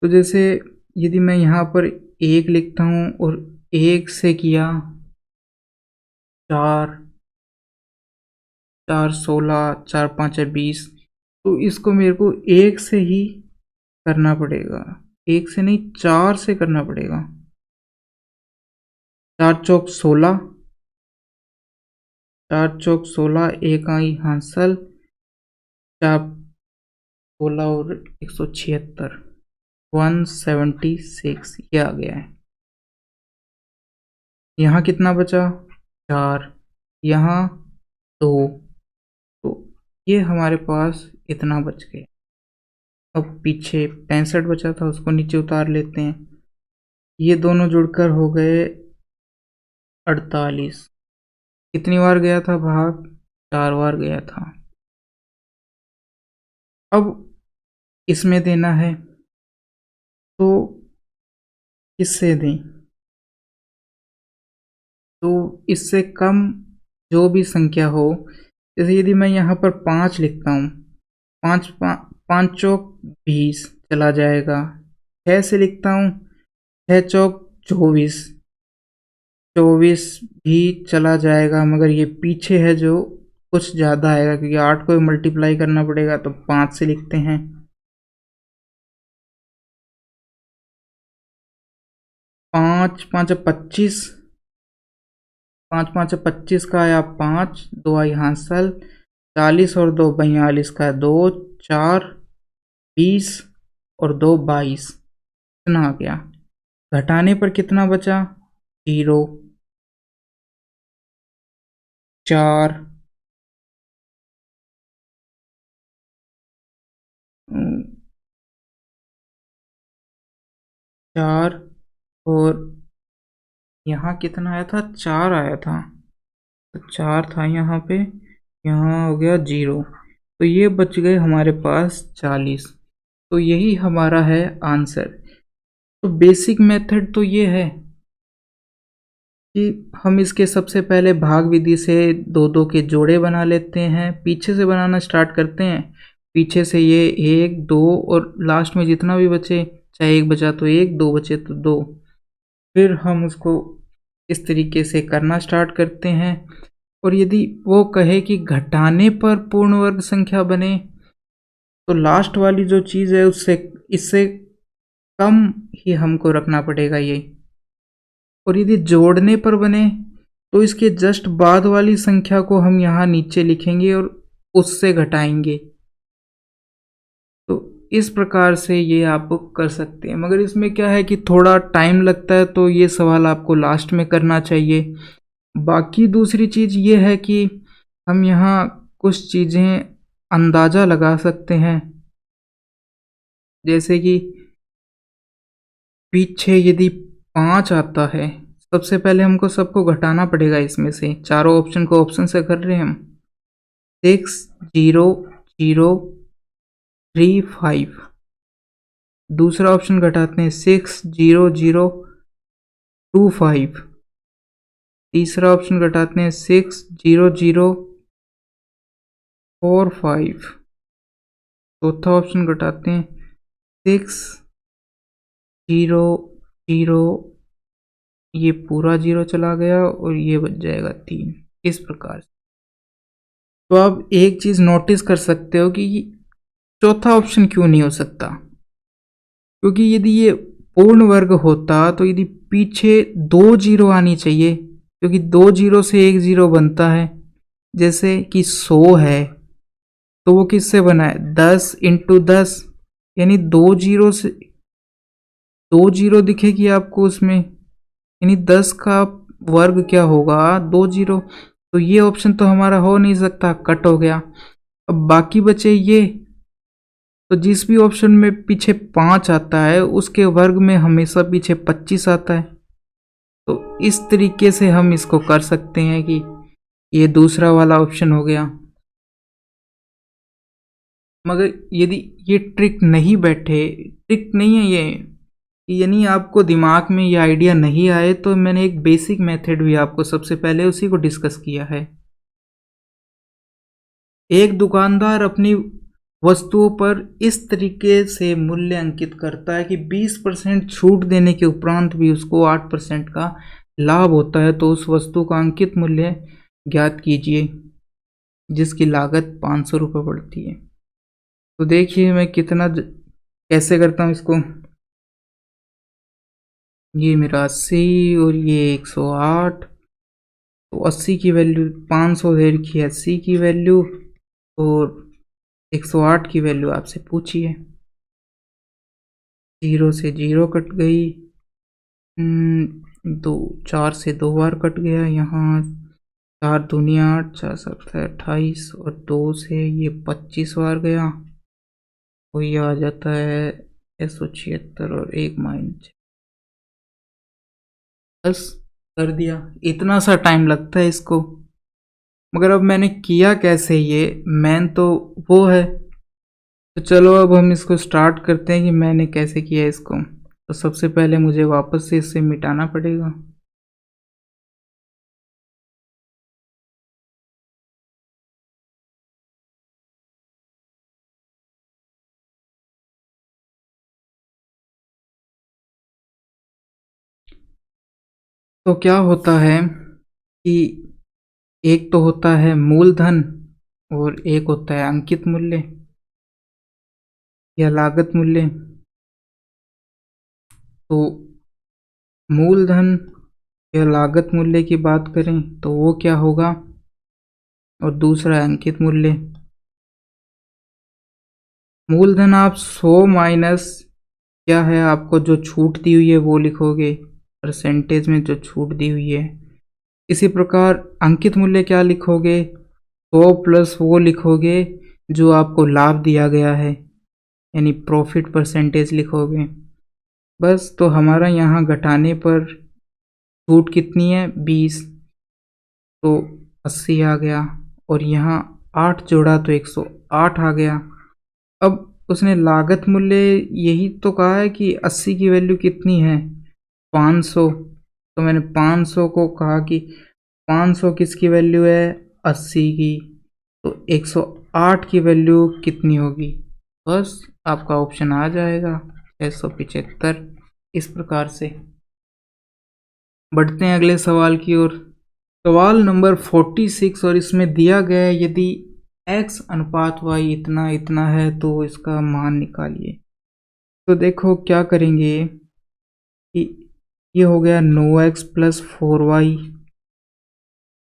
तो जैसे यदि मैं यहाँ पर 1 लिखता हूँ और 1 से किया 4, 4 16, 4 5 20, तो इसको मेरे को 1 से ही करना पड़ेगा, 1 से नहीं 4 से करना पड़ेगा। 4 चौक 16, 4 चौक 16, 1 आई हासिल, 4 16 और 176, 176 ये आ गया है। यहाँ कितना बचा, 4, यहाँ 2, तो ये हमारे पास इतना बच गया। अब पीछे 65 बचा था उसको नीचे उतार लेते हैं, ये दोनों जुड़कर हो गए 48। कितनी बार गया था भाग, 4 बार गया था। अब इसमें देना है तो किससे दें, तो इससे कम जो भी संख्या हो, जैसे यदि मैं यहाँ पर 5 लिखता हूँ, 5 चौक 20 चला जाएगा। 6 से लिखता हूँ, 6 चौक 24, 24 भी चला जाएगा, मगर ये पीछे है जो कुछ ज़्यादा आएगा क्योंकि 8 को मल्टीप्लाई करना पड़ेगा, तो 5 से लिखते हैं। 5 5 25, 5 5 25 का आया 5, 2 आई हासिल, 40 और 2 42 का 2, 4 20 और 2 22, कितना आ गया? घटाने पर कितना बचा? 0, 4, 4 और यहाँ कितना आया था? 4 आया था, तो 4 था यहाँ पे, यहाँ हो गया 0, तो ये बच गए हमारे पास 40। तो यही हमारा है आंसर। तो बेसिक मेथड तो ये है कि हम इसके सबसे पहले भाग विधि से दो दो के जोड़े बना लेते हैं, पीछे से बनाना स्टार्ट करते हैं, पीछे से ये 1 2 और लास्ट में जितना भी बचे, चाहे 1 बचा तो 1, 2 बचे तो 2, फिर हम उसको इस तरीके से करना स्टार्ट करते हैं। और यदि वो कहे कि घटाने पर पूर्ण वर्ग संख्या बने, तो लास्ट वाली जो चीज़ है उससे इससे कम ही हमको रखना पड़ेगा ये। और यदि जोड़ने पर बने तो इसके जस्ट बाद वाली संख्या को हम यहाँ नीचे लिखेंगे और उससे घटाएंगे। तो इस प्रकार से ये आप कर सकते हैं, मगर इसमें क्या है कि थोड़ा टाइम लगता है, तो ये सवाल आपको लास्ट में करना चाहिए। बाकी दूसरी चीज़ ये है कि हम यहाँ कुछ चीज़ें अंदाज़ा लगा सकते हैं, जैसे कि पीछे यदि 5 आता है, सबसे पहले हमको सबको घटाना पड़ेगा इसमें से, चारों ऑप्शन को ऑप्शन से कर रहे हैं हम। 6 0 0 3 5, दूसरा ऑप्शन घटाते हैं 6 0 0 2 5, तीसरा ऑप्शन घटाते हैं 6 0 0 4 5, चौथा ऑप्शन घटाते हैं 6 0 0, ये पूरा 0 चला गया और ये बच जाएगा 3, इस प्रकार से। तो आप एक चीज़ नोटिस कर सकते हो कि चौथा ऑप्शन क्यों नहीं हो सकता, क्योंकि यदि ये पूर्ण वर्ग होता तो यदि पीछे 2 जीरो आनी चाहिए, क्योंकि 2 जीरो से 1 जीरो बनता है। जैसे कि 100 है तो वो किससे बना है? 10 इंटू 10, यानी 2 जीरो से 2 जीरो दिखेगी आपको उसमें, यानी 10 का वर्ग क्या होगा? 2 जीरो। तो ये ऑप्शन तो हमारा हो नहीं सकता, कट हो गया। अब बाकी बचे ये, तो जिस भी ऑप्शन में पीछे 5 आता है उसके वर्ग में हमेशा पीछे 25 आता है। तो इस तरीके से हम इसको कर सकते हैं कि ये दूसरा वाला ऑप्शन हो गया। मगर यदि ये ट्रिक नहीं बैठे, ट्रिक नहीं है ये, यानी आपको दिमाग में ये आइडिया नहीं आए, तो मैंने एक बेसिक मेथड भी आपको सबसे पहले उसी को डिस्कस किया है। एक दुकानदार अपनी वस्तुओं पर इस तरीके से मूल्य अंकित करता है कि 20% छूट देने के उपरांत भी उसको 8% का लाभ होता है, तो उस वस्तु का अंकित मूल्य ज्ञात कीजिए जिसकी लागत 500 रुपये पड़ती है। तो देखिए मैं कैसे करता हूँ इसको। ये मेरा 80 और ये 108, तो 80 की वैल्यू 500 दे रखी है, 80 की वैल्यू, और 108 की वैल्यू आपसे पूछी है। 0 से 0 कट गई, 2 4 से 2 बार कट गया, यहाँ 4 दूनी 8, 4 7 28, और 2 से ये 25 बार गया, और ये आ जाता है 176 और 1 माइनस। बस कर दिया, इतना सा टाइम लगता है इसको। मगर अब मैंने किया कैसे, ये मेन तो वो है। तो चलो अब हम इसको स्टार्ट करते हैं कि मैंने कैसे किया इसको। तो सबसे पहले मुझे वापस से इसे मिटाना पड़ेगा। तो क्या होता है कि एक तो होता है मूलधन और एक होता है अंकित मूल्य या लागत मूल्य। तो मूलधन या लागत मूल्य की बात करें तो वो क्या होगा, और दूसरा है अंकित मूल्य। मूलधन आप 100 माइनस क्या है, आपको जो छूट दी हुई है वो लिखोगे, परसेंटेज में जो छूट दी हुई है। इसी प्रकार अंकित मूल्य क्या लिखोगे, 100 प्लस वो लिखोगे जो आपको लाभ दिया गया है, यानी प्रॉफिट परसेंटेज लिखोगे। बस, तो हमारा यहाँ घटाने पर छूट कितनी है, 20, तो 80 आ गया, और यहाँ 8 जोड़ा तो 108 आ गया। अब उसने लागत मूल्य यही तो कहा है कि 80 की वैल्यू कितनी है, 500, तो मैंने 500 को कहा कि 500 किसकी वैल्यू है, 80 की, तो 108 की वैल्यू कितनी होगी। बस आपका ऑप्शन आ जाएगा 675। इस प्रकार से बढ़ते हैं अगले सवाल की ओर। सवाल नंबर 46, और इसमें दिया गया है यदि x अनुपात y इतना इतना है तो इसका मान निकालिए। तो देखो क्या करेंगे कि ये हो गया 9x प्लस 4y,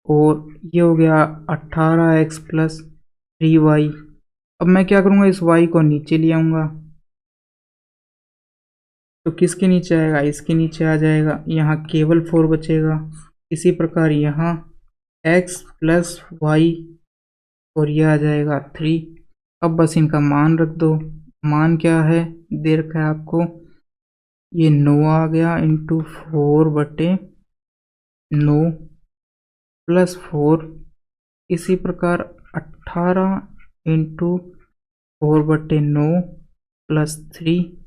और ये हो गया 18x प्लस 3y। अब मैं क्या करूँगा, इस y को नीचे ले आऊँगा, तो किसके नीचे आएगा, इसके नीचे आ जाएगा, यहाँ केवल 4 बचेगा। इसी प्रकार यहाँ x प्लस वाई, और यह आ जाएगा 3। अब बस इनका मान रख दो। मान क्या है, दे रखा है आपको, ये 9 आ गया इंटू 4/9 प्लस 4। इसी प्रकार 18 इंटू 4/9 प्लस 3।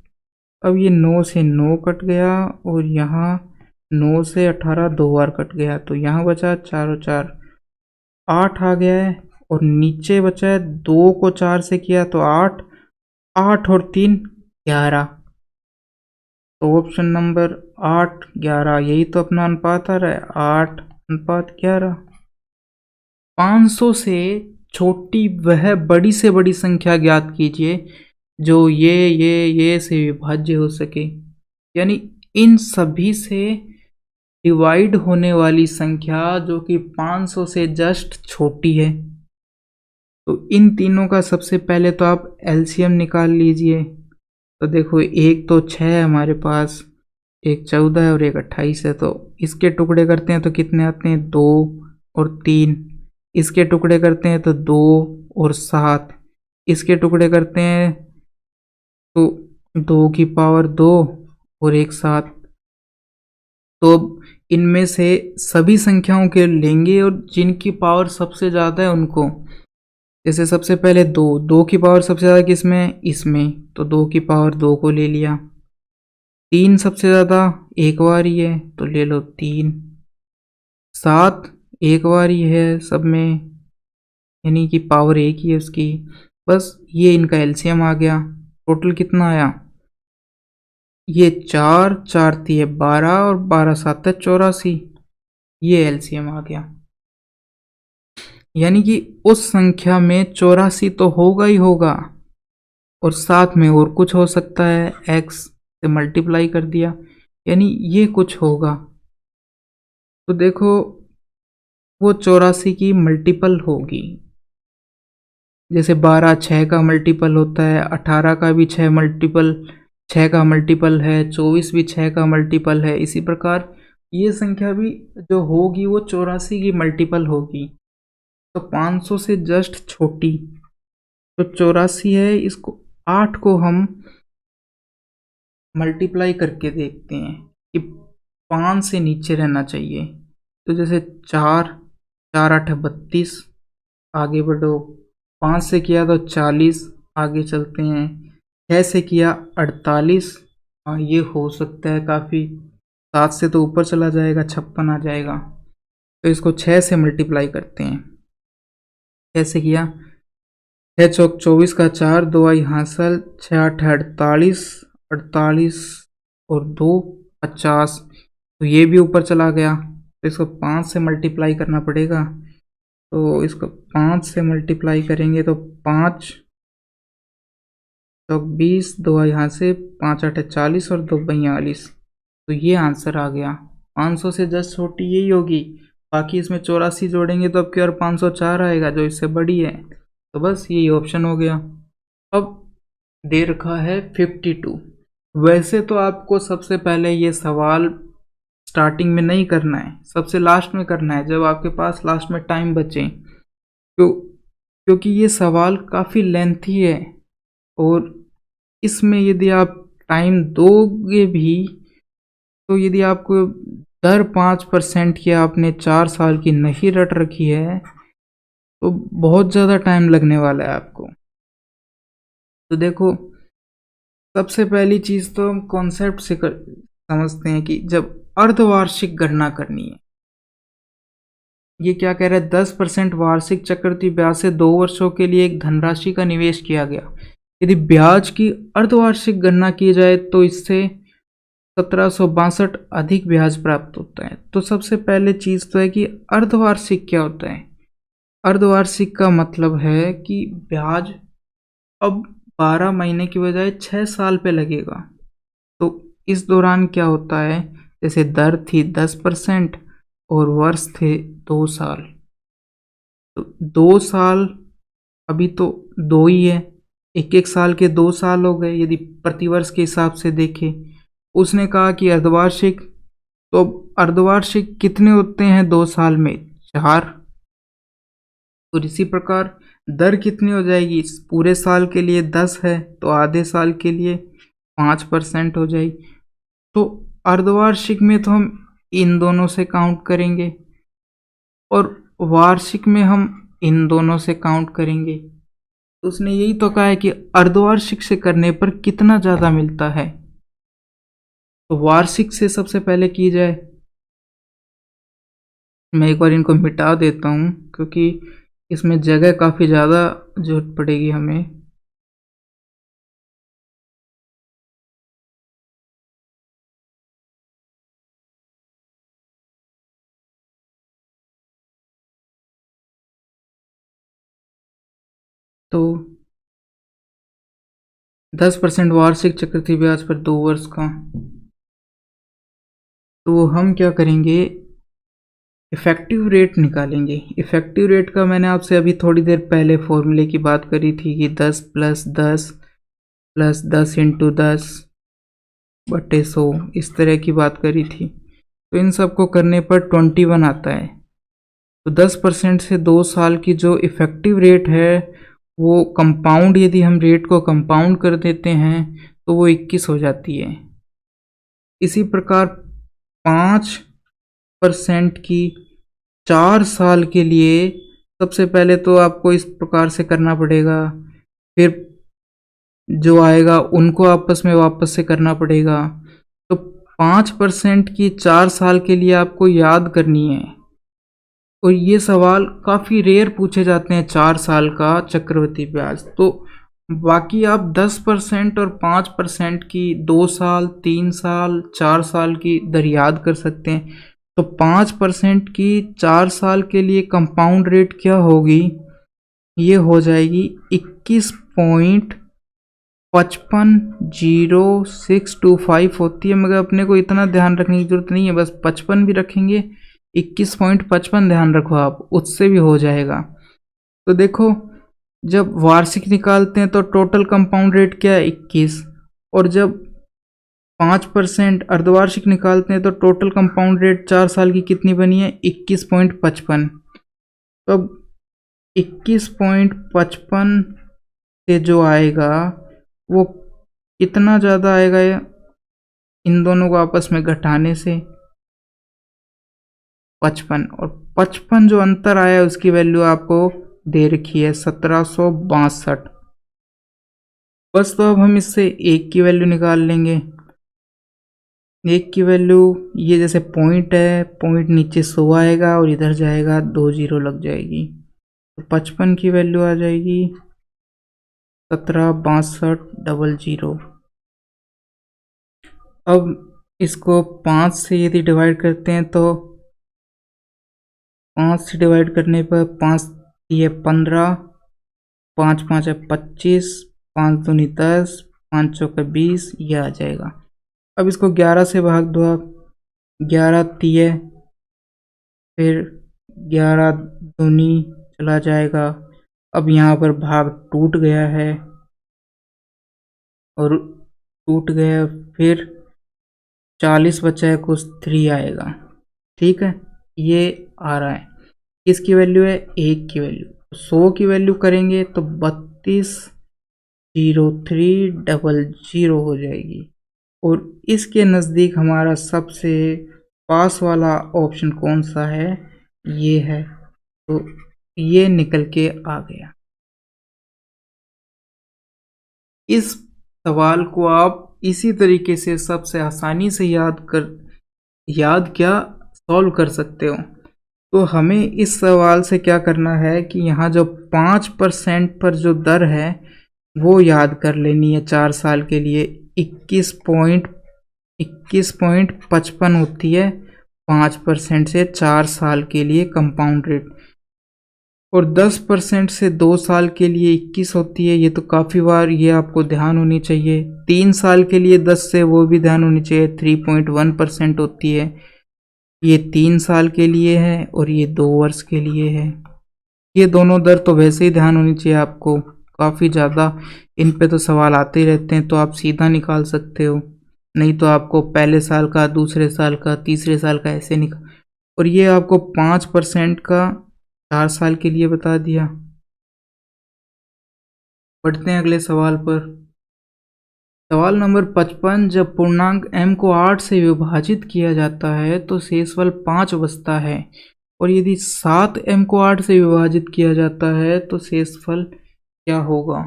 अब ये 9 से 9 कट गया, और यहाँ 9 से 18 दो बार कट गया, तो यहाँ बचा 4 और 4 8 आ गया है, और नीचे बचा है 2 को 4 से किया तो 8, 8 और 3 11। तो ऑप्शन नंबर 8 11, यही तो अपना अनुपात आ रहा है, 8:11। 500 से छोटी वह बड़ी से बड़ी संख्या ज्ञात कीजिए जो ये से विभाज्य हो सके, यानी इन सभी से डिवाइड होने वाली संख्या जो कि 500 से जस्ट छोटी है। तो इन तीनों का सबसे पहले तो आप एलसीएम निकाल लीजिए। तो देखो, एक तो 6 है हमारे पास, एक 14 है और एक 28 है, तो इसके टुकड़े करते हैं तो कितने आते हैं, 2 और 3। इसके टुकड़े करते हैं तो 2 और 7। इसके टुकड़े करते हैं तो 2 की पावर 2 और एक 7। तो अब इनमें से सभी संख्याओं के लेंगे और जिनकी पावर सबसे ज़्यादा है उनको, जैसे सबसे पहले 2 की पावर सबसे ज़्यादा किसमें, इसमें, तो 2 की पावर 2 को ले लिया। 3 सबसे ज़्यादा एक बार ही है तो ले लो 3। 7 एक बार ही है सब में, यानी कि पावर एक ही है उसकी। बस ये इनका एलसीएम आ गया। टोटल कितना आया, ये 4 4 3 12 और 12 7 84, ये एलसीएम आ गया। यानी कि उस संख्या में 84 तो होगा ही होगा, और साथ में और कुछ हो सकता है, एक्स से मल्टीप्लाई कर दिया, यानी ये कुछ होगा। तो देखो, वो 84 की मल्टीपल होगी, जैसे 12 6 का मल्टीपल होता है, 18 का भी 6 का मल्टीपल है, 24 भी 6 का मल्टीपल है। इसी प्रकार ये संख्या भी जो होगी वो 84 की मल्टीपल होगी। तो 500 से जस्ट छोटी तो 84 है, इसको 8 को हम मल्टीप्लाई करके देखते हैं कि 5 से नीचे रहना चाहिए। तो जैसे 4 4 8 32, आगे बढ़ो, 5 से किया तो 40, आगे चलते हैं, 6 से किया 48, हाँ ये हो सकता है काफ़ी, 7 से तो ऊपर चला जाएगा, 56 आ जाएगा। तो इसको 6 से मल्टीप्लाई करते हैं। 6 से किया, 6 चौक 24 का 4, 2 आई हासिल, 6 8 48, 48 और 2 50, तो ये भी ऊपर चला गया। तो इसको 5 से मल्टीप्लाई करना पड़ेगा। तो इसको 5 से मल्टीप्लाई करेंगे तो 5 चौक 20, 2 यहाँ से 5 8 40 और 2 42, तो ये आंसर आ गया। 500 से जस्ट छोटी यही होगी, बाकी इसमें 84 जोड़ेंगे तो अब की और 504 आएगा जो इससे बड़ी है। तो बस यही ऑप्शन हो गया। अब दे रखा है 52। वैसे तो आपको सबसे पहले ये सवाल स्टार्टिंग में नहीं करना है, सबसे लास्ट में करना है, जब आपके पास लास्ट में टाइम बचे, क्योंकि ये सवाल काफ़ी लेंथी है और इसमें यदि आप टाइम दोगे भी तो यदि आपको दर 5% की आपने 4 साल की नहीं रट रखी है तो बहुत ज़्यादा टाइम लगने वाला है आपको। तो देखो, सबसे पहली चीज़ तो हम कॉन्सेप्ट से समझते हैं कि जब अर्धवार्षिक गणना करनी है, ये क्या कह रहा है, 10% वार्षिक चक्रवृद्धि ब्याज से 2 वर्षों के लिए एक धनराशि का निवेश किया गया। यदि ब्याज की अर्धवार्षिक गणना की जाए तो इससे 1762 अधिक ब्याज प्राप्त होता है। तो सबसे पहले चीज़ तो है कि अर्धवार्षिक क्या होता है। अर्धवार्षिक का मतलब है कि ब्याज अब 12 महीने की बजाय 6 साल पे लगेगा। तो इस दौरान क्या होता है, जैसे दर थी 10% और वर्ष थे 2 साल, तो 2 साल अभी तो 2 ही है, एक एक साल के 2 साल हो गए यदि प्रतिवर्ष के हिसाब से देखें। उसने कहा कि अर्धवार्षिक, तो अर्धवार्षिक कितने होते हैं 2 साल में, 4। और इसी प्रकार दर कितनी हो जाएगी, पूरे साल के लिए 10 है तो आधे साल के लिए 5% हो जाएगी। तो अर्धवार्षिक में तो हम इन दोनों से काउंट करेंगे और वार्षिक में हम इन दोनों से काउंट करेंगे। तो उसने यही तो कहा है कि अर्धवार्षिक से करने पर कितना ज़्यादा मिलता है। तो वार्षिक से सबसे पहले की जाए, मैं एक बार इनको मिटा देता हूँ क्योंकि इसमें जगह काफ़ी ज़्यादा जरूरत पड़ेगी हमें। तो 10% वार्षिक चक्रवृद्धि ब्याज पर 2 वर्ष का, तो हम क्या करेंगे, इफ़ेक्टिव रेट निकालेंगे। इफ़ेक्टिव रेट का मैंने आपसे अभी थोड़ी देर पहले फॉर्मूले की बात करी थी कि 10 + 10 + 10 × 10/100, इस तरह की बात करी थी। तो इन सब को करने पर 21 आता है। तो 10% से 2 साल की जो इफ़ेक्टिव रेट है वो कंपाउंड, यदि हम रेट को कंपाउंड कर देते हैं तो वो 21 हो जाती है। इसी प्रकार 5% की 4 साल के लिए सबसे पहले तो आपको इस प्रकार से करना पड़ेगा, फिर जो आएगा उनको आपस में वापस से करना पड़ेगा। तो 5% की 4 साल के लिए आपको याद करनी है और ये सवाल काफ़ी रेयर पूछे जाते हैं, 4 साल का चक्रवृद्धि ब्याज। तो बाकी आप 10% और 5% की 2 साल, 3 साल, 4 साल की दर याद कर सकते हैं। तो 5% की 4 साल के लिए कंपाउंड रेट क्या होगी, ये हो जाएगी 21.550625 होती है, मगर अपने को इतना ध्यान रखने की जरूरत नहीं है, बस 55 भी रखेंगे, 21.55 ध्यान रखो आप, उससे भी हो जाएगा। तो देखो, जब वार्षिक निकालते हैं तो टोटल कंपाउंड रेट क्या है, 21, और जब 5% अर्धवार्षिक निकालते हैं तो टोटल कंपाउंड रेट 4 साल की कितनी बनी है, 21.55। तो अब 21.55 से जो आएगा वो कितना ज़्यादा आएगा, इन दोनों को आपस में घटाने से 55, और 55 जो अंतर आया उसकी वैल्यू आपको दे रखी है 1762। बस तो अब हम इससे एक की वैल्यू निकाल लेंगे। एक की वैल्यू, ये जैसे पॉइंट है, पॉइंट नीचे 100 आएगा और इधर जाएगा 2 जीरो लग जाएगी, तो 55 की वैल्यू आ जाएगी 176200। अब इसको 5 से यदि डिवाइड करते हैं तो 5 से डिवाइड करने पर 5 ये 15, 5 5 है 25, 5 दूनी 10, 5 चौके 20, ये आ जाएगा। अब इसको 11 से भाग दो आप, 11 तिये, फिर 11 दूनी चला जाएगा। अब यहाँ पर भाग टूट गया है और टूट गया, फिर 40 बचा है, कुछ 3 आएगा। ठीक है, ये आ रहा है। किसकी वैल्यू है? 1 की वैल्यू। 100 की वैल्यू करेंगे तो 320300 हो जाएगी। और इसके नज़दीक हमारा सबसे पास वाला ऑप्शन कौन सा है? ये है। तो ये निकल के आ गया। इस सवाल को आप इसी तरीके से सबसे आसानी से सॉल्व कर सकते हो। तो हमें इस सवाल से क्या करना है कि यहाँ जो 5% पर जो दर है वो याद कर लेनी है। 4 साल के लिए 21.55 होती है 5% से 4 साल के लिए कंपाउंड रेट, और 10% से 2 साल के लिए 21 होती है। ये तो काफ़ी बार ये आपको ध्यान होनी चाहिए। 3 साल के लिए 10 से, वो भी ध्यान होनी चाहिए, 3.1% होती है। ये 3 साल के लिए है और ये 2 वर्ष के लिए है। ये दोनों दर तो वैसे ही ध्यान होनी चाहिए आपको, काफ़ी ज़्यादा इन पे तो सवाल आते ही रहते हैं, तो आप सीधा निकाल सकते हो। नहीं तो आपको पहले साल का, दूसरे साल का, तीसरे साल का ऐसे निकाल। और ये आपको 5% का 4 साल के लिए बता दिया। बढ़ते हैं अगले सवाल पर। सवाल नंबर 55, जब पूर्णांक m को 8 से विभाजित किया जाता है तो शेषफल 5 बचता है, और यदि 7m को 8 से विभाजित किया जाता है तो शेषफल क्या होगा?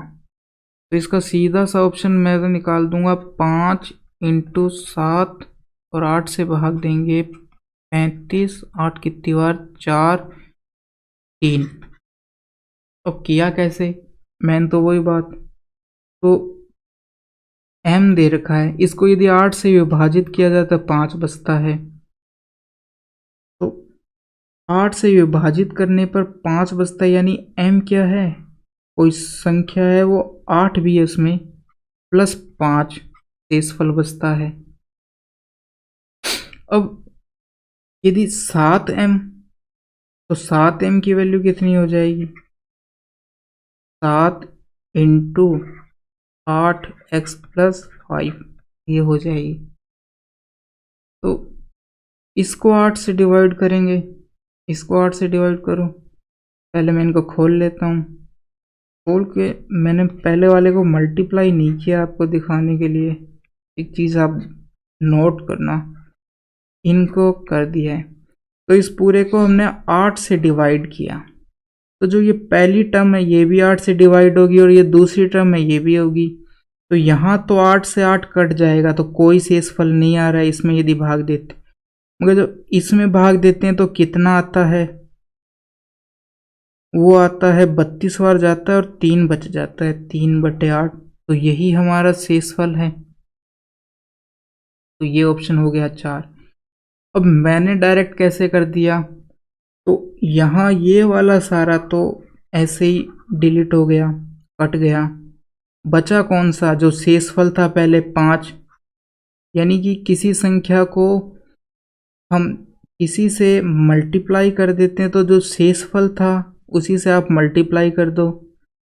तो इसका सीधा सा ऑप्शन मैं तो निकाल दूंगा, 5 × 7 और 8 से भाग देंगे 35, 8 कितनी बार, 4, 3। अब किया कैसे? मैंने तो वही बात, तो m दे रखा है, इसको यदि 8 से विभाजित किया जाए तो 5 बचता है। तो 8 से विभाजित करने पर 5 बचता है, यानी m क्या है? कोई संख्या है, वो 8 भी है उसमें, प्लस 5 शेषफल बचता है। अब यदि 7m, तो 7m की वैल्यू कितनी हो जाएगी? 7 × 8x + 5 ये हो जाएगी। तो इसको 8 से डिवाइड करेंगे, इसको 8 से डिवाइड करो। पहले मैं इनको खोल लेता हूँ। खोल के मैंने पहले वाले को मल्टीप्लाई नहीं किया आपको दिखाने के लिए, एक चीज़ आप नोट करना, इनको कर दिया है। तो इस पूरे को हमने 8 से डिवाइड किया, तो जो ये पहली टर्म है ये भी 8 से डिवाइड होगी, और ये दूसरी टर्म है ये भी होगी। तो यहाँ तो 8 से 8 कट जाएगा, तो कोई शेषफल नहीं आ रहा है इसमें यदि भाग देते। मगर जब इसमें भाग देते हैं तो कितना आता है? वो आता है 32 बार जाता है और 3 बच जाता है, 3/8। तो यही हमारा शेषफल है। तो ये ऑप्शन हो गया 4। अब मैंने डायरेक्ट कैसे कर दिया, तो यहाँ ये वाला सारा तो ऐसे ही डिलीट हो गया, कट गया। बचा कौन सा? जो शेषफल था पहले 5, यानी कि किसी संख्या को हम किसी से मल्टीप्लाई कर देते हैं तो जो शेषफल था उसी से आप मल्टीप्लाई कर दो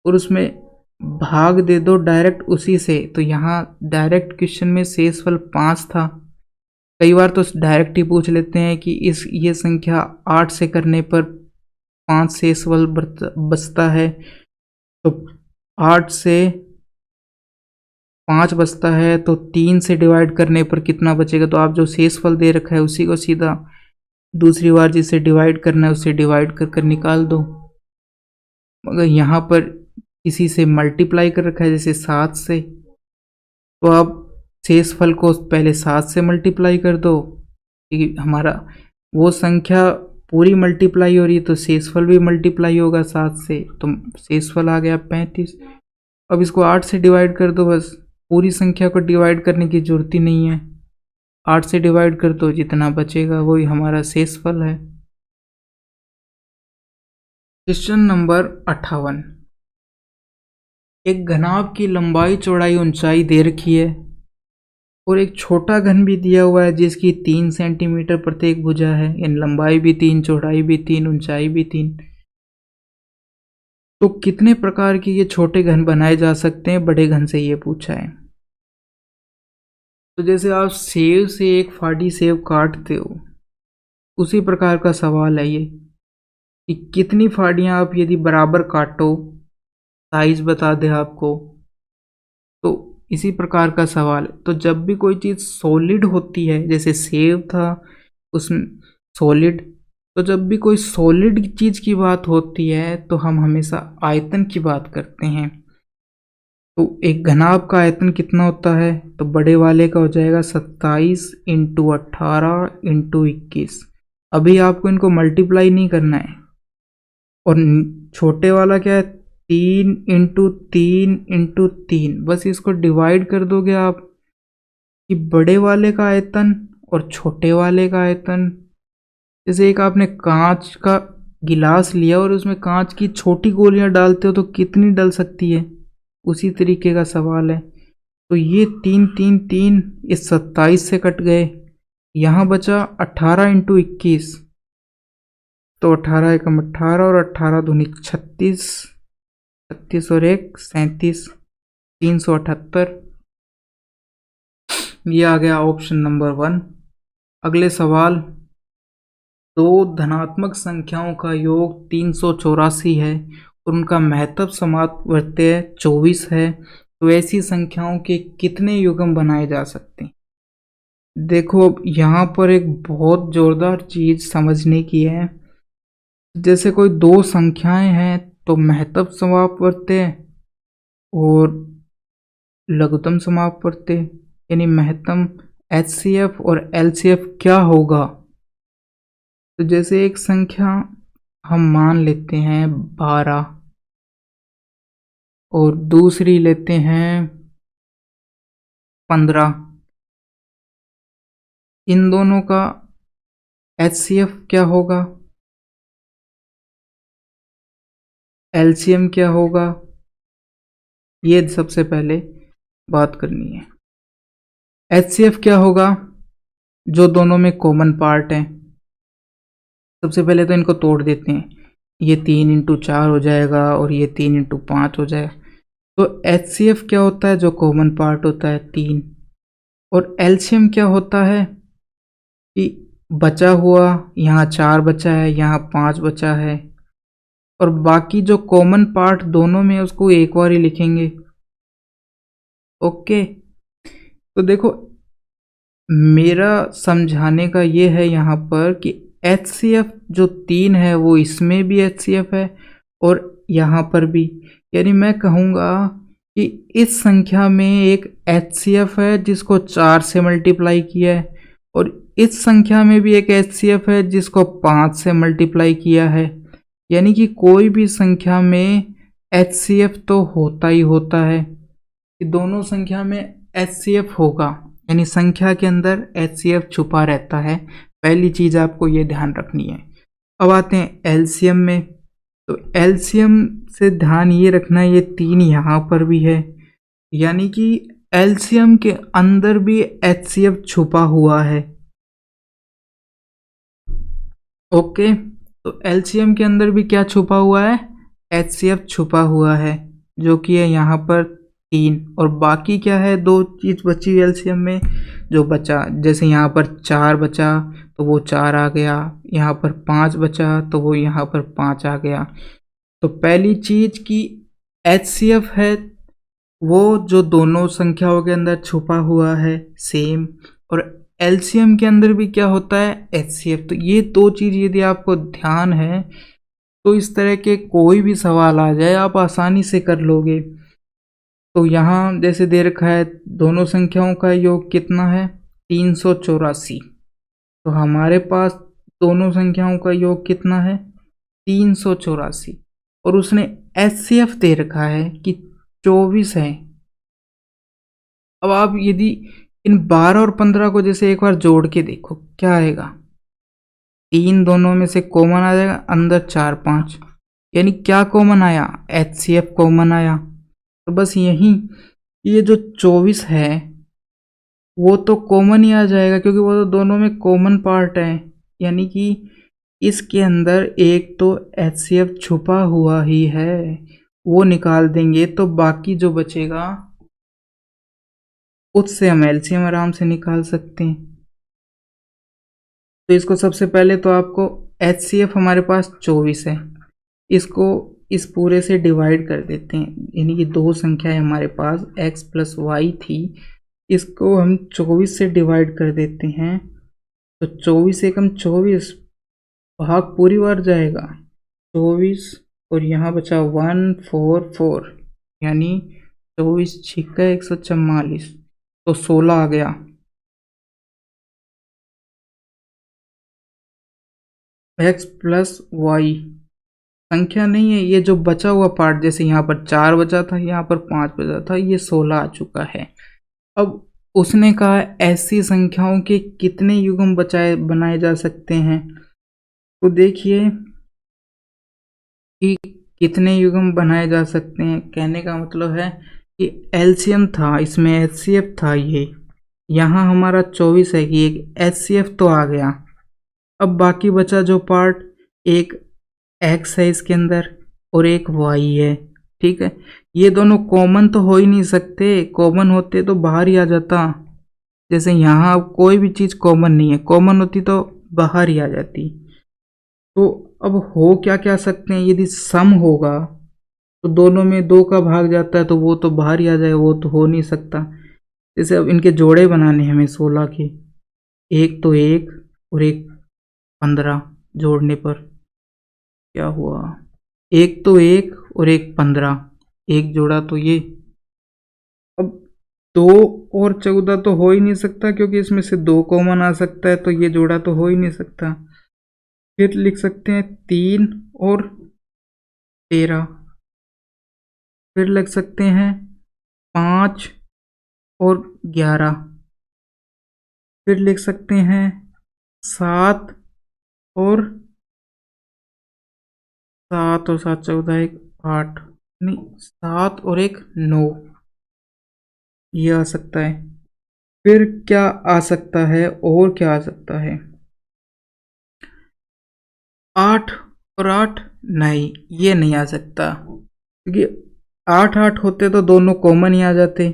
और उसमें भाग दे दो डायरेक्ट उसी से। तो यहाँ डायरेक्ट क्वेश्चन में शेषफल 5 था। कई बार तो डायरेक्ट ही पूछ लेते हैं कि ये संख्या 8 से करने पर 5 शेषफल बचता है, तो 8 से 5 बचता है, तो 3 से डिवाइड करने पर कितना बचेगा? तो आप जो शेषफल दे रखा है उसी को सीधा दूसरी बार जिसे डिवाइड करना है उससे डिवाइड कर कर निकाल दो। मगर यहाँ पर किसी से मल्टीप्लाई कर रखा है जैसे 7 से, तो आप शेषफल को पहले 7 से मल्टीप्लाई कर दो, क्योंकि हमारा वो संख्या पूरी मल्टीप्लाई हो रही है तो शेषफल भी मल्टीप्लाई होगा 7 से, तो शेषफल आ गया 35। अब इसको 8 से डिवाइड कर दो, बस पूरी संख्या को डिवाइड करने की जरूरत ही नहीं है, 8 से डिवाइड कर दो, जितना बचेगा वही हमारा शेषफल है। क्वेश्चन नंबर 58, एक घनाभ की लंबाई चौड़ाई ऊंचाई दे रखी है और एक छोटा घन भी दिया हुआ है जिसकी 3 सेंटीमीटर प्रत्येक भुजा है, यानी लंबाई भी 3, चौड़ाई भी 3, ऊंचाई भी 3। तो कितने प्रकार के ये छोटे घन बनाए जा सकते हैं, बड़े घन से ये पूछा है। तो जैसे आप सेव से एक फाड़ी सेव काटते हो, उसी प्रकार का सवाल है ये कि कितनी फाड़ियां आप यदि बराबर काटो, साइज बता दे आपको, तो इसी प्रकार का सवाल है। तो जब भी कोई चीज़ सॉलिड होती है, जैसे सेव था उसमें सॉलिड, तो जब भी कोई सॉलिड चीज़ की बात होती है तो हम हमेशा आयतन की बात करते हैं। तो एक घनाभ का आयतन कितना होता है, तो बड़े वाले का हो जाएगा 27 इंटू 18 इंटू 21। अभी आपको इनको मल्टीप्लाई नहीं करना है। और छोटे वाला क्या है, 3 इंटू 3 इंटू 3, बस इसको डिवाइड कर दोगे आप कि बड़े वाले का आयतन और छोटे वाले का आयतन। जैसे एक आपने कांच का गिलास लिया और उसमें कांच की छोटी गोलियां डालते हो तो कितनी डल सकती है, उसी तरीके का सवाल है। तो ये 3 3 3 इस 27 से कट गए, यहाँ बचा 18 इंटू 21। तो 18 एकम 18 और 18 दूनी 36, 36 और 1 37, 378। ये आ गया ऑप्शन नंबर 1। अगले सवाल, दो धनात्मक संख्याओं का योग 384 है और उनका महत्तम समावर्त्य 24 है, तो ऐसी संख्याओं के कितने युग्म बनाए जा सकते हैं। देखो अब यहाँ पर एक बहुत जोरदार चीज समझने की है। जैसे कोई दो संख्याएं हैं तो महत्तम समापवर्त्य और लघुत्तम समापवर्त्य, यानी महत्तम HCF और LCF क्या होगा। तो जैसे एक संख्या हम मान लेते हैं 12 और दूसरी लेते हैं 15, इन दोनों का HCF क्या होगा, LCM क्या होगा, ये सबसे पहले बात करनी है। HCF क्या होगा, जो दोनों में कॉमन पार्ट है। सबसे पहले तो इनको तोड़ देते हैं, ये 3 इंटू 4 हो जाएगा और ये 3 इंटू 5 हो जाएगा। तो HCF क्या होता है, जो कॉमन पार्ट होता है 3। और LCM क्या होता है कि बचा हुआ, यहाँ 4 बचा है, यहाँ 5 बचा है, और बाकी जो कॉमन पार्ट दोनों में उसको एक बार ही लिखेंगे। ओके, तो देखो मेरा समझाने का ये है यहाँ पर कि HCF जो 3 है वो इसमें भी HCF है और यहाँ पर भी, यानी मैं कहूँगा कि इस संख्या में एक HCF है जिसको 4 से मल्टीप्लाई किया है और इस संख्या में भी एक HCF है जिसको 5 से मल्टीप्लाई किया है। यानी कि कोई भी संख्या में HCF तो होता ही होता है, कि दोनों संख्या में HCF होगा, यानी संख्या के अंदर HCF छुपा रहता है। पहली चीज आपको ये ध्यान रखनी है। अब आते हैं LCM में। तो LCM से ध्यान ये रखना है, ये 3 यहाँ पर भी है, यानी कि LCM के अंदर भी HCF छुपा हुआ है। ओके, तो LCM के अंदर भी क्या छुपा हुआ है, HCF छुपा हुआ है, जो कि है यहाँ पर 3। और बाकी क्या है, 2 चीज बची LCM में जो बचा, जैसे यहाँ पर 4 बचा तो वो 4 आ गया, यहाँ पर 5 बचा तो वो यहाँ पर 5 आ गया। तो पहली चीज की HCF है वो जो दोनों संख्याओं के अंदर छुपा हुआ है सेम, और LCM के अंदर भी क्या होता है, HCF। तो ये 2 चीज यदि आपको ध्यान है तो इस तरह के कोई भी सवाल आ जाए आप आसानी से कर लोगे। तो यहाँ जैसे दे रखा है दोनों संख्याओं का योग कितना है, 384। तो हमारे पास दोनों संख्याओं का योग कितना है, 384, और उसने HCF दे रखा है कि 24 है। अब आप यदि इन 12 और 15 को जैसे एक बार जोड़ के देखो क्या आएगा, 3 दोनों में से कॉमन आ जाएगा, अंदर 4 5, यानी क्या कॉमन आया, HCF कॉमन आया। तो बस यही, ये जो 24 है वो तो कॉमन ही आ जाएगा क्योंकि वो तो दोनों में कॉमन पार्ट है, यानी कि इसके अंदर एक तो HCF छुपा हुआ ही है, वो निकाल देंगे तो बाकी जो बचेगा उससे हम एलसीएम आराम से निकाल सकते हैं। तो इसको सबसे पहले तो आपको HCF हमारे पास 24 है, इसको इस पूरे से डिवाइड कर देते हैं, यानी कि दो संख्याएं हमारे पास x प्लस वाई थी, इसको हम 24 से डिवाइड कर देते हैं। तो 24 एकम 24 भाग पूरी बार जाएगा 24 और यहाँ बचा 144, यानी 24 छिक्का 144, तो 16 आ गया। x प्लस वाई संख्या नहीं है, ये जो बचा हुआ पार्ट, जैसे यहाँ पर 4 बचा था, यहाँ पर 5 बचा था, ये 16 आ चुका है। अब उसने कहा ऐसी संख्याओं के कितने युग्म बनाए जा सकते हैं, तो देखिए कि कितने युग्म बनाए जा सकते हैं। कहने का मतलब है कि एलसीएम था, इसमें एचसीएफ था, ये यहाँ हमारा 24 है कि एक एचसीएफ तो आ गया। अब बाकी बचा जो पार्ट, एक एक्स है इसके अंदर और एक वाई है, ठीक है। ये दोनों कॉमन तो हो ही नहीं सकते, कॉमन होते तो बाहर ही आ जाता। जैसे यहाँ कोई भी चीज़ कॉमन नहीं है, कॉमन होती तो बाहर ही आ जाती। तो अब हो क्या क्या सकते हैं, यदि सम होगा तो दोनों में 2 का भाग जाता है तो वो तो बाहर ही आ जाएगा, वो तो हो नहीं सकता। जैसे अब इनके जोड़े बनाने हमें 16 के, एक तो 1 और एक 15 जोड़ने पर क्या हुआ, एक तो 1 और एक 15, एक जोड़ा तो ये। अब 2 और 14 तो हो ही नहीं सकता क्योंकि इसमें से 2 कॉमन आ सकता है, तो ये जोड़ा तो हो ही नहीं सकता। फिर लिख सकते हैं 3 और 13, फिर लिख सकते हैं 5 और 11, फिर लिख सकते हैं 7 और 7 14 एक 8, नहीं 7 और एक 9, ये आ सकता है। फिर क्या आ सकता है, और क्या आ सकता है, 8 और 8, नहीं ये नहीं आ सकता क्योंकि 8 8 होते तो दोनों कॉमन ही आ जाते।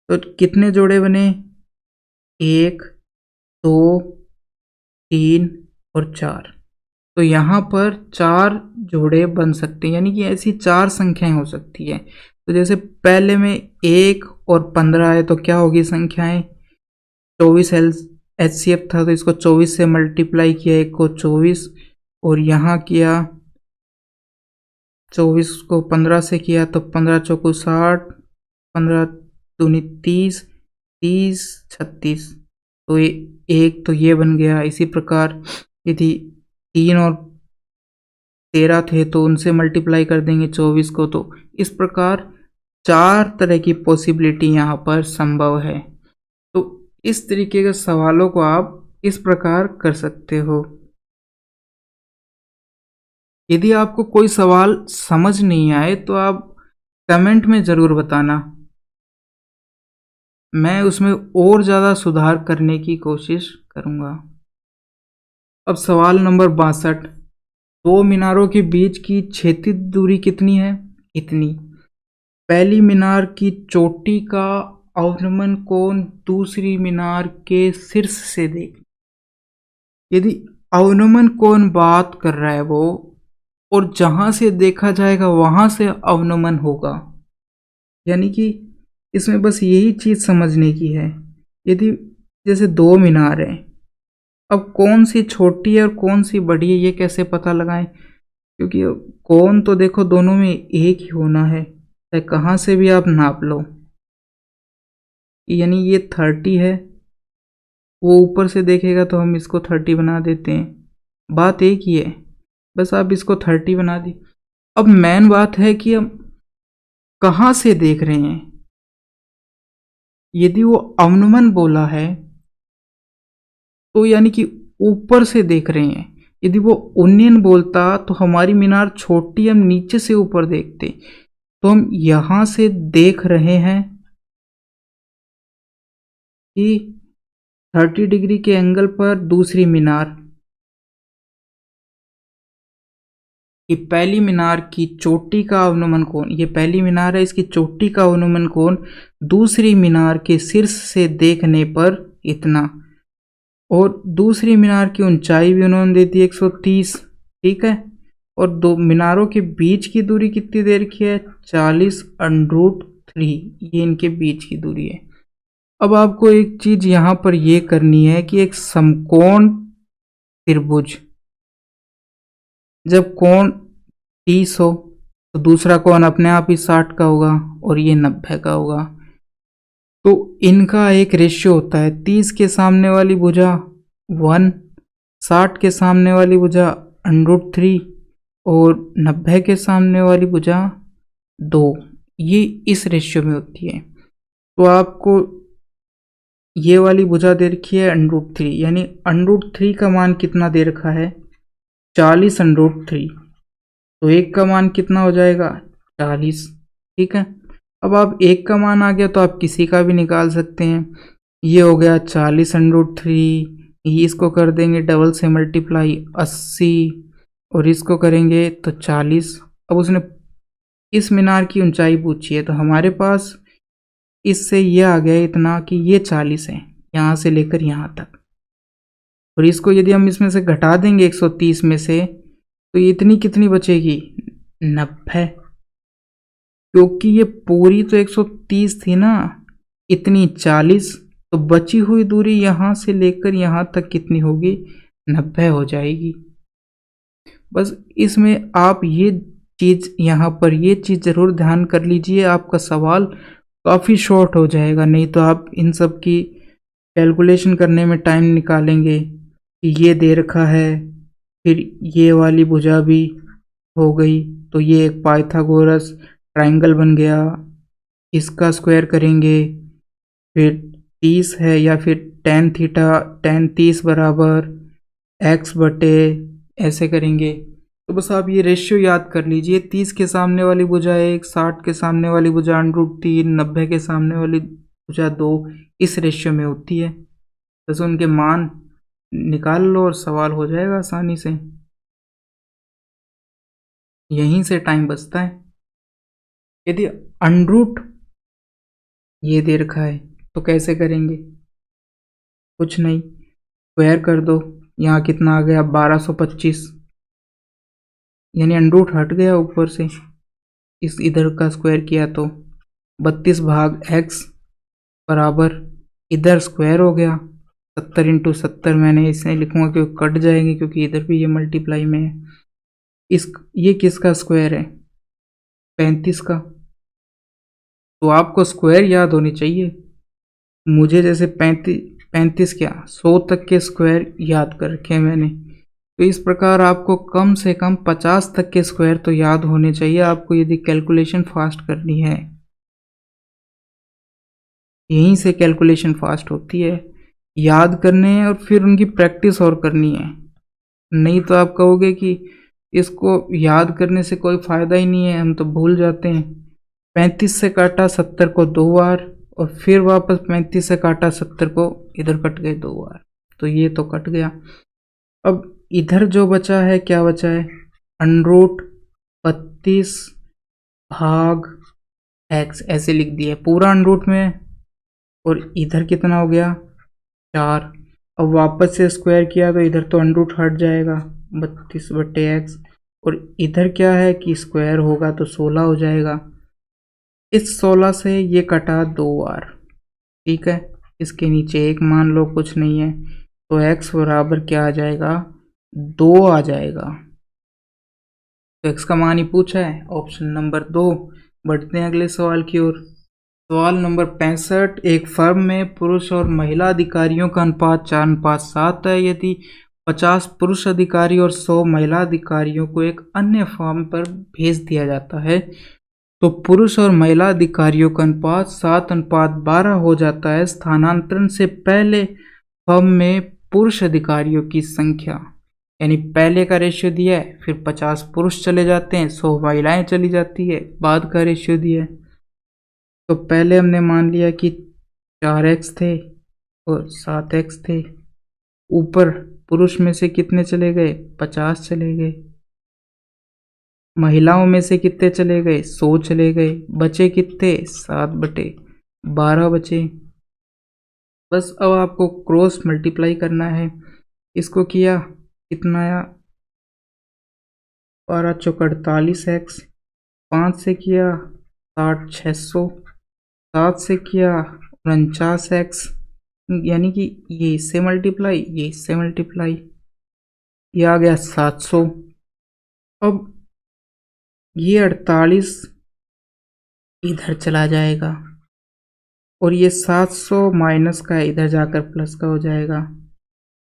तो कितने जोड़े बने, 1 2 3 और 4, तो यहाँ पर 4 जोड़े बन सकते हैं, यानी कि ऐसी 4 संख्याएं हो सकती है। तो जैसे पहले में 1 और 15 है तो क्या होगी संख्याएं, 24 HCF था तो इसको 24 से मल्टीप्लाई किया, एक को 24 और यहाँ किया 24 को 15 से किया तो 15 चौको 60, 15 दूनी 30, 30 36, तो एक तो ये बन गया। इसी प्रकार यदि 3 और 13 थे तो उनसे मल्टीप्लाई कर देंगे 24 को, तो इस प्रकार 4 तरह की पॉसिबिलिटी यहाँ पर संभव है। तो इस तरीके के सवालों को आप इस प्रकार कर सकते हो। यदि आपको कोई सवाल समझ नहीं आए तो आप कमेंट में ज़रूर बताना, मैं उसमें और ज़्यादा सुधार करने की कोशिश करूँगा। अब सवाल नंबर 62, 2 मीनारों के बीच की क्षैतिज दूरी कितनी है, इतनी। पहली मीनार की चोटी का अवनमन कोण दूसरी मीनार के शीर्ष से देख। यदि अवनमन कोण बात कर रहा है वो, और जहां से देखा जाएगा वहां से अवनमन होगा, यानी कि इसमें बस यही चीज समझने की है। यदि जैसे 2 मीनार है, अब कौन सी छोटी है और कौन सी बड़ी है ये कैसे पता लगाएं, क्योंकि कोण तो देखो दोनों में एक ही होना है, चाहे कहाँ से भी आप नाप लो। यानी ये 30 है, वो ऊपर से देखेगा तो हम इसको 30 बना देते हैं, बात एक ही है, बस आप इसको 30 बना दी। अब मेन बात है कि हम कहाँ से देख रहे हैं। यदि वो अवनमन बोला है तो यानी कि ऊपर से देख रहे हैं। यदि वो उन्नयन बोलता तो हमारी मीनार छोटी, हम नीचे से ऊपर देखते, तो हम यहाँ से देख रहे हैं कि 30 डिग्री के एंगल पर दूसरी मीनार, कि पहली मीनार की चोटी का अनुमान कोण, ये पहली मीनार है, इसकी चोटी का अनुमान कोण दूसरी मीनार के शीर्ष से देखने पर इतना, और दूसरी मीनार की ऊंचाई भी उन्होंने दे दी 130, ठीक है। और दो मीनारों के बीच की दूरी कितनी दे रखी है, 40√3, ये इनके बीच की दूरी है। अब आपको एक चीज यहां पर ये करनी है कि एक समकोण त्रिभुज, जब कोण 30 हो तो दूसरा कोण अपने आप ही 60 का होगा और ये 90 का होगा, तो इनका एक रेशियो होता है, 30 के सामने वाली भुजा 1, 60 के सामने वाली भुजा √3 और 90 के सामने वाली भुजा 2, ये इस रेशियो में होती है। तो आपको ये वाली भुजा दे रखी है √3, यानी √3 का मान कितना दे रखा है, 40√3, तो एक का मान कितना हो जाएगा, 40, ठीक है। अब आप एक का मान आ गया तो आप किसी का भी निकाल सकते हैं, ये हो गया 40√3, इसको कर देंगे डबल से मल्टीप्लाई 80 और इसको करेंगे तो 40। अब उसने इस मीनार की ऊंचाई पूछी है तो हमारे पास इससे ये आ गया इतना कि ये 40 है यहाँ से लेकर यहाँ तक, और इसको यदि हम इसमें से घटा देंगे 130 में से तो ये इतनी कितनी बचेगी, 90, क्योंकि ये पूरी तो 130 थी ना, इतनी 40, तो बची हुई दूरी यहाँ से लेकर यहाँ तक कितनी होगी, 90 हो जाएगी। बस इसमें आप ये चीज़ यहाँ पर ये चीज़ ज़रूर ध्यान कर लीजिए, आपका सवाल काफ़ी शॉर्ट हो जाएगा, नहीं तो आप इन सब की कैलकुलेशन करने में टाइम निकालेंगे कि ये दे रखा है, फिर ये वाली भुजा भी हो गई, तो ये एक पाइथागोरस ट्रायंगल बन गया, इसका स्क्वायर करेंगे, फिर 30 है या फिर tan थीटा tan 30 बराबर x बटे ऐसे करेंगे। तो बस आप ये रेशियो याद कर लीजिए, 30 के सामने वाली भुजा 1, 60 के सामने वाली भुजा √3, 90 के सामने वाली भुजा 2, इस रेशियो में होती है। बस उनके मान निकाल लो और सवाल हो जाएगा आसानी से, यहीं से टाइम बचता है। यदि √ ये दे रखा है तो कैसे करेंगे, कुछ नहीं, स्क्वायर कर दो, यहाँ कितना आ गया 1225, यानी √ हट गया ऊपर से, इस इधर का स्क्वायर किया तो 32 भाग x बराबर इधर स्क्वायर हो गया 70 × 70, मैंने इसलिए लिखूंगा क्योंकि कट जाएंगे क्योंकि इधर भी ये मल्टीप्लाई में है। ये किसका स्क्वायर है, 35 का, तो आपको स्क्वायर याद होने चाहिए, मुझे जैसे 35 क्या 100 तक के स्क्वायर याद कर रखे हैं मैंने, तो इस प्रकार आपको कम से कम 50 तक के स्क्वायर तो याद होने चाहिए आपको यदि कैलकुलेशन फास्ट करनी है, यहीं से कैलकुलेशन फास्ट होती है, याद करने हैं और फिर उनकी प्रैक्टिस और करनी है, नहीं तो आप कहोगे कि इसको याद करने से कोई फ़ायदा ही नहीं है, हम तो भूल जाते हैं। 35 से काटा 70 को 2 बार और फिर वापस 35 से काटा 70 को इधर कट गए 2 बार, तो ये तो कट गया। अब इधर जो बचा है क्या बचा है, √32 भाग x ऐसे लिख दिया पूरा √ में, और इधर कितना हो गया 4। अब वापस से स्क्वायर किया तो इधर तो √ हट जाएगा 32 बटे x, और इधर क्या है कि स्क्वायर होगा तो 16 हो जाएगा, इस 16 से ये कटा 2 बार, ठीक है, इसके नीचे एक मान लो कुछ नहीं है, तो x बराबर क्या आ जाएगा 2 आ जाएगा, तो x का मान ही पूछा है, ऑप्शन नंबर 2। बढ़ते हैं अगले सवाल की ओर। सवाल नंबर 65, एक फर्म में पुरुष और महिला अधिकारियों का अनुपात 4:7 है, यदि 50 पुरुष अधिकारी और 100 महिला अधिकारियों को एक अन्य फर्म पर भेज दिया जाता है तो पुरुष और महिला अधिकारियों का अनुपात 7:12 हो जाता है। स्थानांतरण से पहले फर्म में पुरुष अधिकारियों की संख्या, यानी पहले का रेशियो दिया है, फिर 50 पुरुष चले जाते हैं, 100 महिलाएं चली जाती है, बाद का रेशियो दिया है। तो पहले हमने मान लिया कि 4x थे, और 7x थे। ऊपर पुरुष में से कितने चले गए? 50 चले गए। महिलाओं में से कितने चले गए? 100 चले गए। बचे कितने? 7/12 बचे। बस अब आपको क्रॉस मल्टीप्लाई करना है। इसको किया कितना आया? 12 चौक 48x। 5 से किया 60 600। 7 से किया 49x। यानी कि ये इससे मल्टीप्लाई, ये इससे मल्टीप्लाई, ये आ गया 700। अब ये 48 इधर चला जाएगा और ये 700 माइनस का इधर जाकर प्लस का हो जाएगा।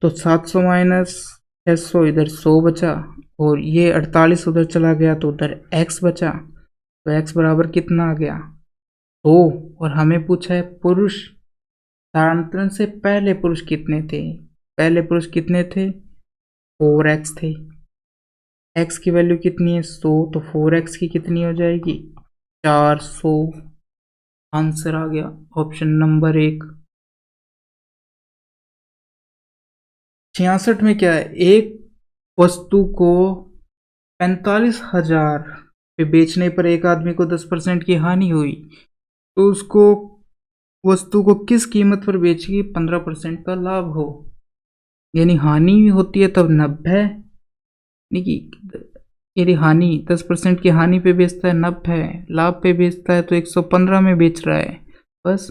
तो 700 माइनस 600 इधर 100 बचा और ये 48 उधर चला गया तो उधर x बचा। तो x बराबर कितना आ गया? 2। और हमें पूछा है पुरुष, स्थानांतरण से पहले पुरुष कितने थे? पहले पुरुष कितने थे? 4x थे। x की वैल्यू कितनी है? 100। तो 4x की कितनी हो जाएगी? 400। आंसर आ गया ऑप्शन नंबर 1। 66 में क्या है? एक वस्तु को 45,000 पे बेचने पर एक आदमी को 10% की हानि हुई, तो उसको वस्तु को किस कीमत पर बेचेगी 15% का लाभ हो? यानी हानि होती है तब 90, यानी कि यदि हानि 10% की हानि पे बेचता है 90, लाभ पे बेचता है तो 115 में बेच रहा है बस।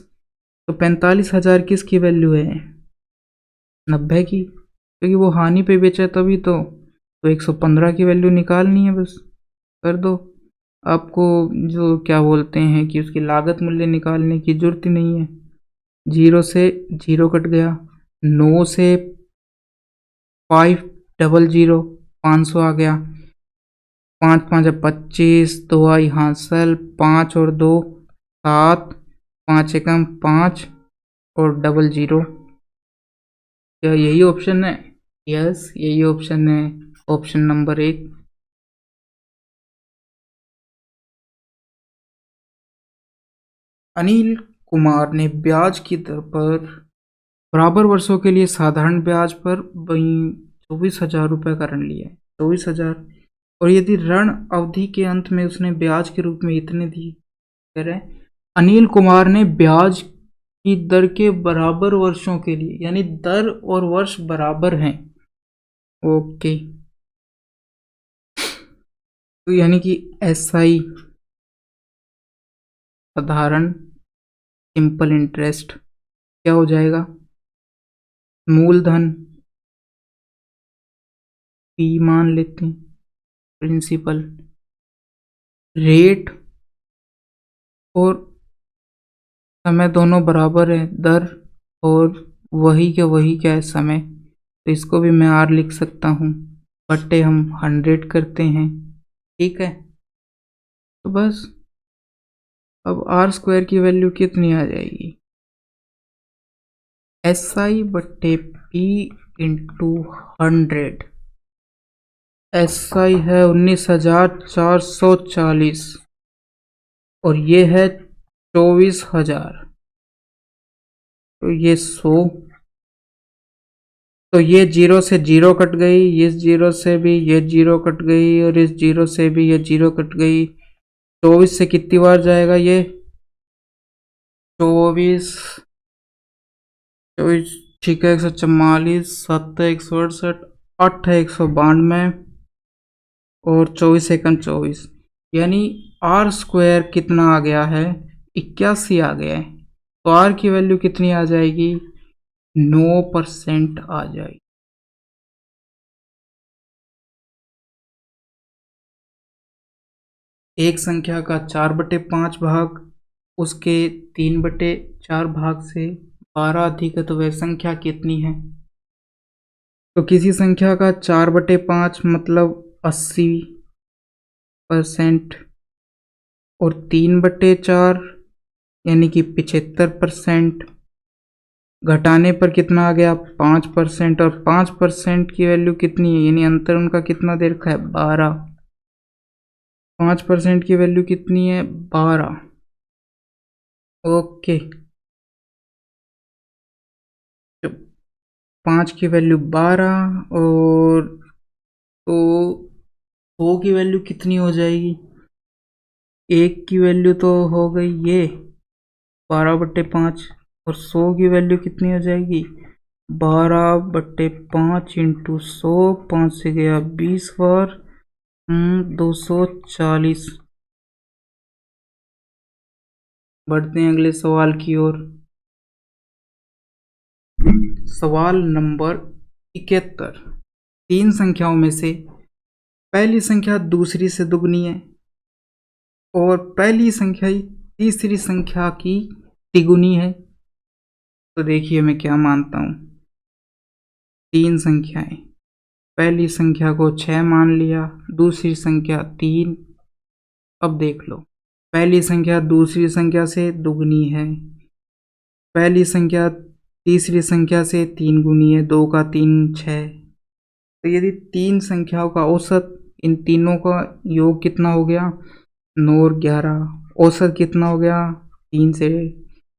तो 45,000 किसकी वैल्यू है? 90 की, क्योंकि वो हानि पे बेचा है तभी तो 115 की वैल्यू निकालनी है बस, कर दो। आपको जो क्या बोलते हैं कि उसकी लागत मूल्य निकालने की जरूरत ही नहीं है। 0 से 0 कट गया, 9 से 500 500 आ गया, 5 5 25, 2 आई हासिल, 5 और 2 7, 5 एकम 5 और 00। क्या यही ऑप्शन है? यस, यही ऑप्शन है, ऑप्शन नंबर 1। अनिल कुमार ने ब्याज की दर पर बराबर वर्षों के लिए साधारण ब्याज पर 24,000 रुपये का ऋण लिया है। 24,000, और यदि ऋण अवधि के अंत में उसने ब्याज के रूप में इतने दिए। कह रहे हैं अनिल कुमार ने ब्याज की दर के बराबर वर्षों के लिए, यानी दर और वर्ष बराबर हैं। ओके, तो यानी कि SI साधारण सिंपल इंटरेस्ट क्या हो जाएगा? मूलधन P मान लेते हैं, प्रिंसिपल, रेट और समय दोनों बराबर है, दर और वही के वही क्या है, समय। तो इसको भी मैं R लिख सकता हूँ, बट्टे हम 100 करते हैं, ठीक है। तो बस अब R² की वैल्यू कितनी आ जाएगी? SI बट्टे P इंटू 100। SI है 19,440 और ये है 24,000, तो ये 100। तो ये 0 से 0 कट गई, इस 0 से भी ये 0 कट गई और इस 0 से भी ये 0 कट गई। 24 से कितनी बार जाएगा ये? 24 24, ठीक है, 144, 7 168, 8 192 और 24 एकम 24, यानी R² कितना आ गया है? 81 आ गया है। तो R की वैल्यू कितनी आ जाएगी? 9% आ जाएगी। एक संख्या का 4/5 भाग उसके 3/4 भाग से 12 अधिक है, तो वह संख्या कितनी है? तो किसी संख्या का 4/5 मतलब 80% और 3/4 यानी कि 75%, घटाने पर कितना आ गया? 5%, और 5% की वैल्यू कितनी है, यानी अंतर उनका कितना दे रखा है? 12। 5% की वैल्यू कितनी है? 12। ओके। 5 की वैल्यू 12 और तो 100 की वैल्यू कितनी हो जाएगी? 1 की वैल्यू तो हो गई ये 12/5 और 100 की वैल्यू कितनी हो जाएगी? 12/5 इंटू 100, 5 से गया 20 बार 240। बढ़ते हैं अगले सवाल की ओर। सवाल नंबर 71। 3 संख्याओं में से पहली संख्या दूसरी से दुगनी है और पहली संख्या ही तीसरी संख्या की तिगुनी है। तो देखिए मैं क्या मानता हूँ। 3 संख्याएं, पहली संख्या को 6 मान लिया, दूसरी संख्या 3। अब देख लो, पहली संख्या दूसरी संख्या से दुगनी है, पहली संख्या तीसरी संख्या से 3 गुनी है, 2 का 3 6। तो यदि 3 संख्याओं का औसत, इन तीनों का योग कितना हो गया? 9 और 11। औसत कितना हो गया? 3 से,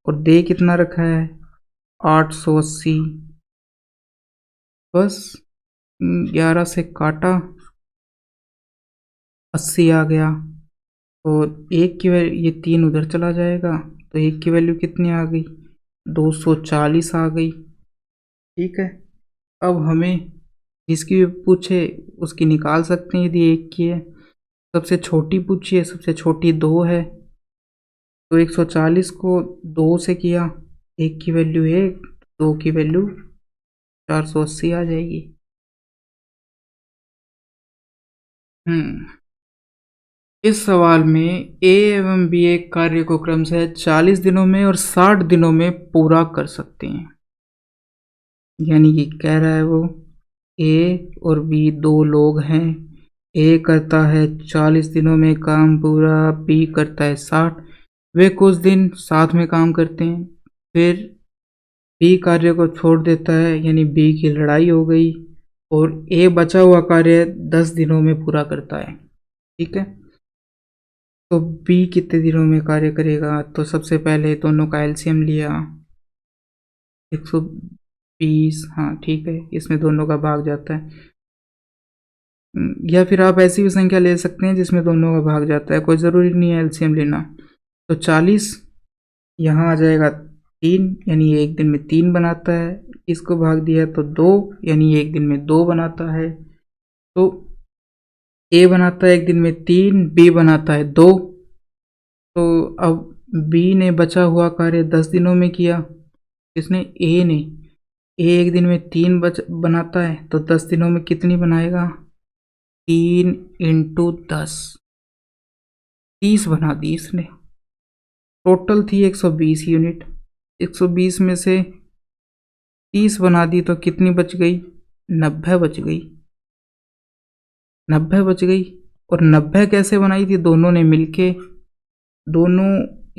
और दे कितना रखा है? 880। बस 11 से काटा, 80 आ गया। और एक की वैल्यू, ये 3 उधर चला जाएगा तो एक की वैल्यू कितनी आ गई? 240 आ गई। ठीक है, अब हमें जिसकी भी पूछे उसकी निकाल सकते हैं यदि एक की है। सबसे छोटी पूछी है, सबसे छोटी 2 है, तो 140 को 2 से किया, एक की वैल्यू 1, 2 की वैल्यू 480 आ जाएगी। इस सवाल में ए एवं बी एक कार्य को क्रमशः 40 दिनों में और 60 दिनों में पूरा कर सकते हैं। यानी कि कह रहा है वो, ए और बी 2 लोग हैं। ए करता है 40 दिनों में काम पूरा, बी करता है 60। वे कुछ दिन साथ में काम करते हैं, फिर बी कार्य को छोड़ देता है, यानी बी की लड़ाई हो गई, और ए बचा हुआ कार्य 10 दिनों में पूरा करता है। ठीक है, तो बी कितने दिनों में कार्य करेगा? तो सबसे पहले दोनों का एलसीएम लिया, 120। हाँ ठीक है, इसमें दोनों का भाग जाता है। या फिर आप ऐसी भी संख्या ले सकते हैं जिसमें दोनों का भाग जाता है, कोई ज़रूरी नहीं है एलसीएम लेना। तो 40 यहाँ आ जाएगा 3, यानी एक दिन में 3 बनाता है। इसको भाग दिया तो 2, यानी एक दिन में 2 बनाता है। तो ए बनाता है एक दिन में 3, बी बनाता है 2। तो अब बी ने बचा हुआ कार्य 10 दिनों में किया, इसने ए ने, ए एक दिन में 3 बनाता है, तो 10 दिनों में कितनी बनाएगा? 3 इंटू 10, 30 बना दी इसने। टोटल थी 120 यूनिट, 120 में से 30 बना दी तो कितनी बच गई? 90 बच गई। 90 बच गई। और 90 कैसे बनाई थी? दोनों ने मिलके, दोनों,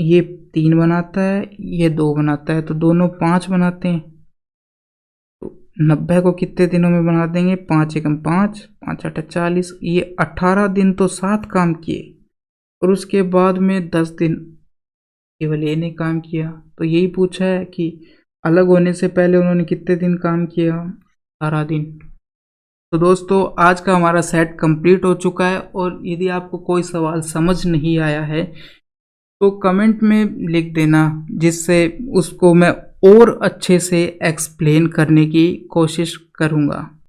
ये 3 बनाता है, ये 2 बनाता है, तो दोनों 5 बनाते हैं। तो 90 को कितने दिनों में बना देंगे? 5 एकम 5, 5 8 40। ये 18 दिन तो साथ काम किए, और उसके बाद में 10 दिन केवल ए ने काम किया। तो यही पूछा है कि अलग होने से पहले उन्होंने कितने दिन काम किया? 18 दिन। तो दोस्तों आज का हमारा सेट कंप्लीट हो चुका है, और यदि आपको कोई सवाल समझ नहीं आया है तो कमेंट में लिख देना, जिससे उसको मैं और अच्छे से एक्सप्लेन करने की कोशिश करूँगा।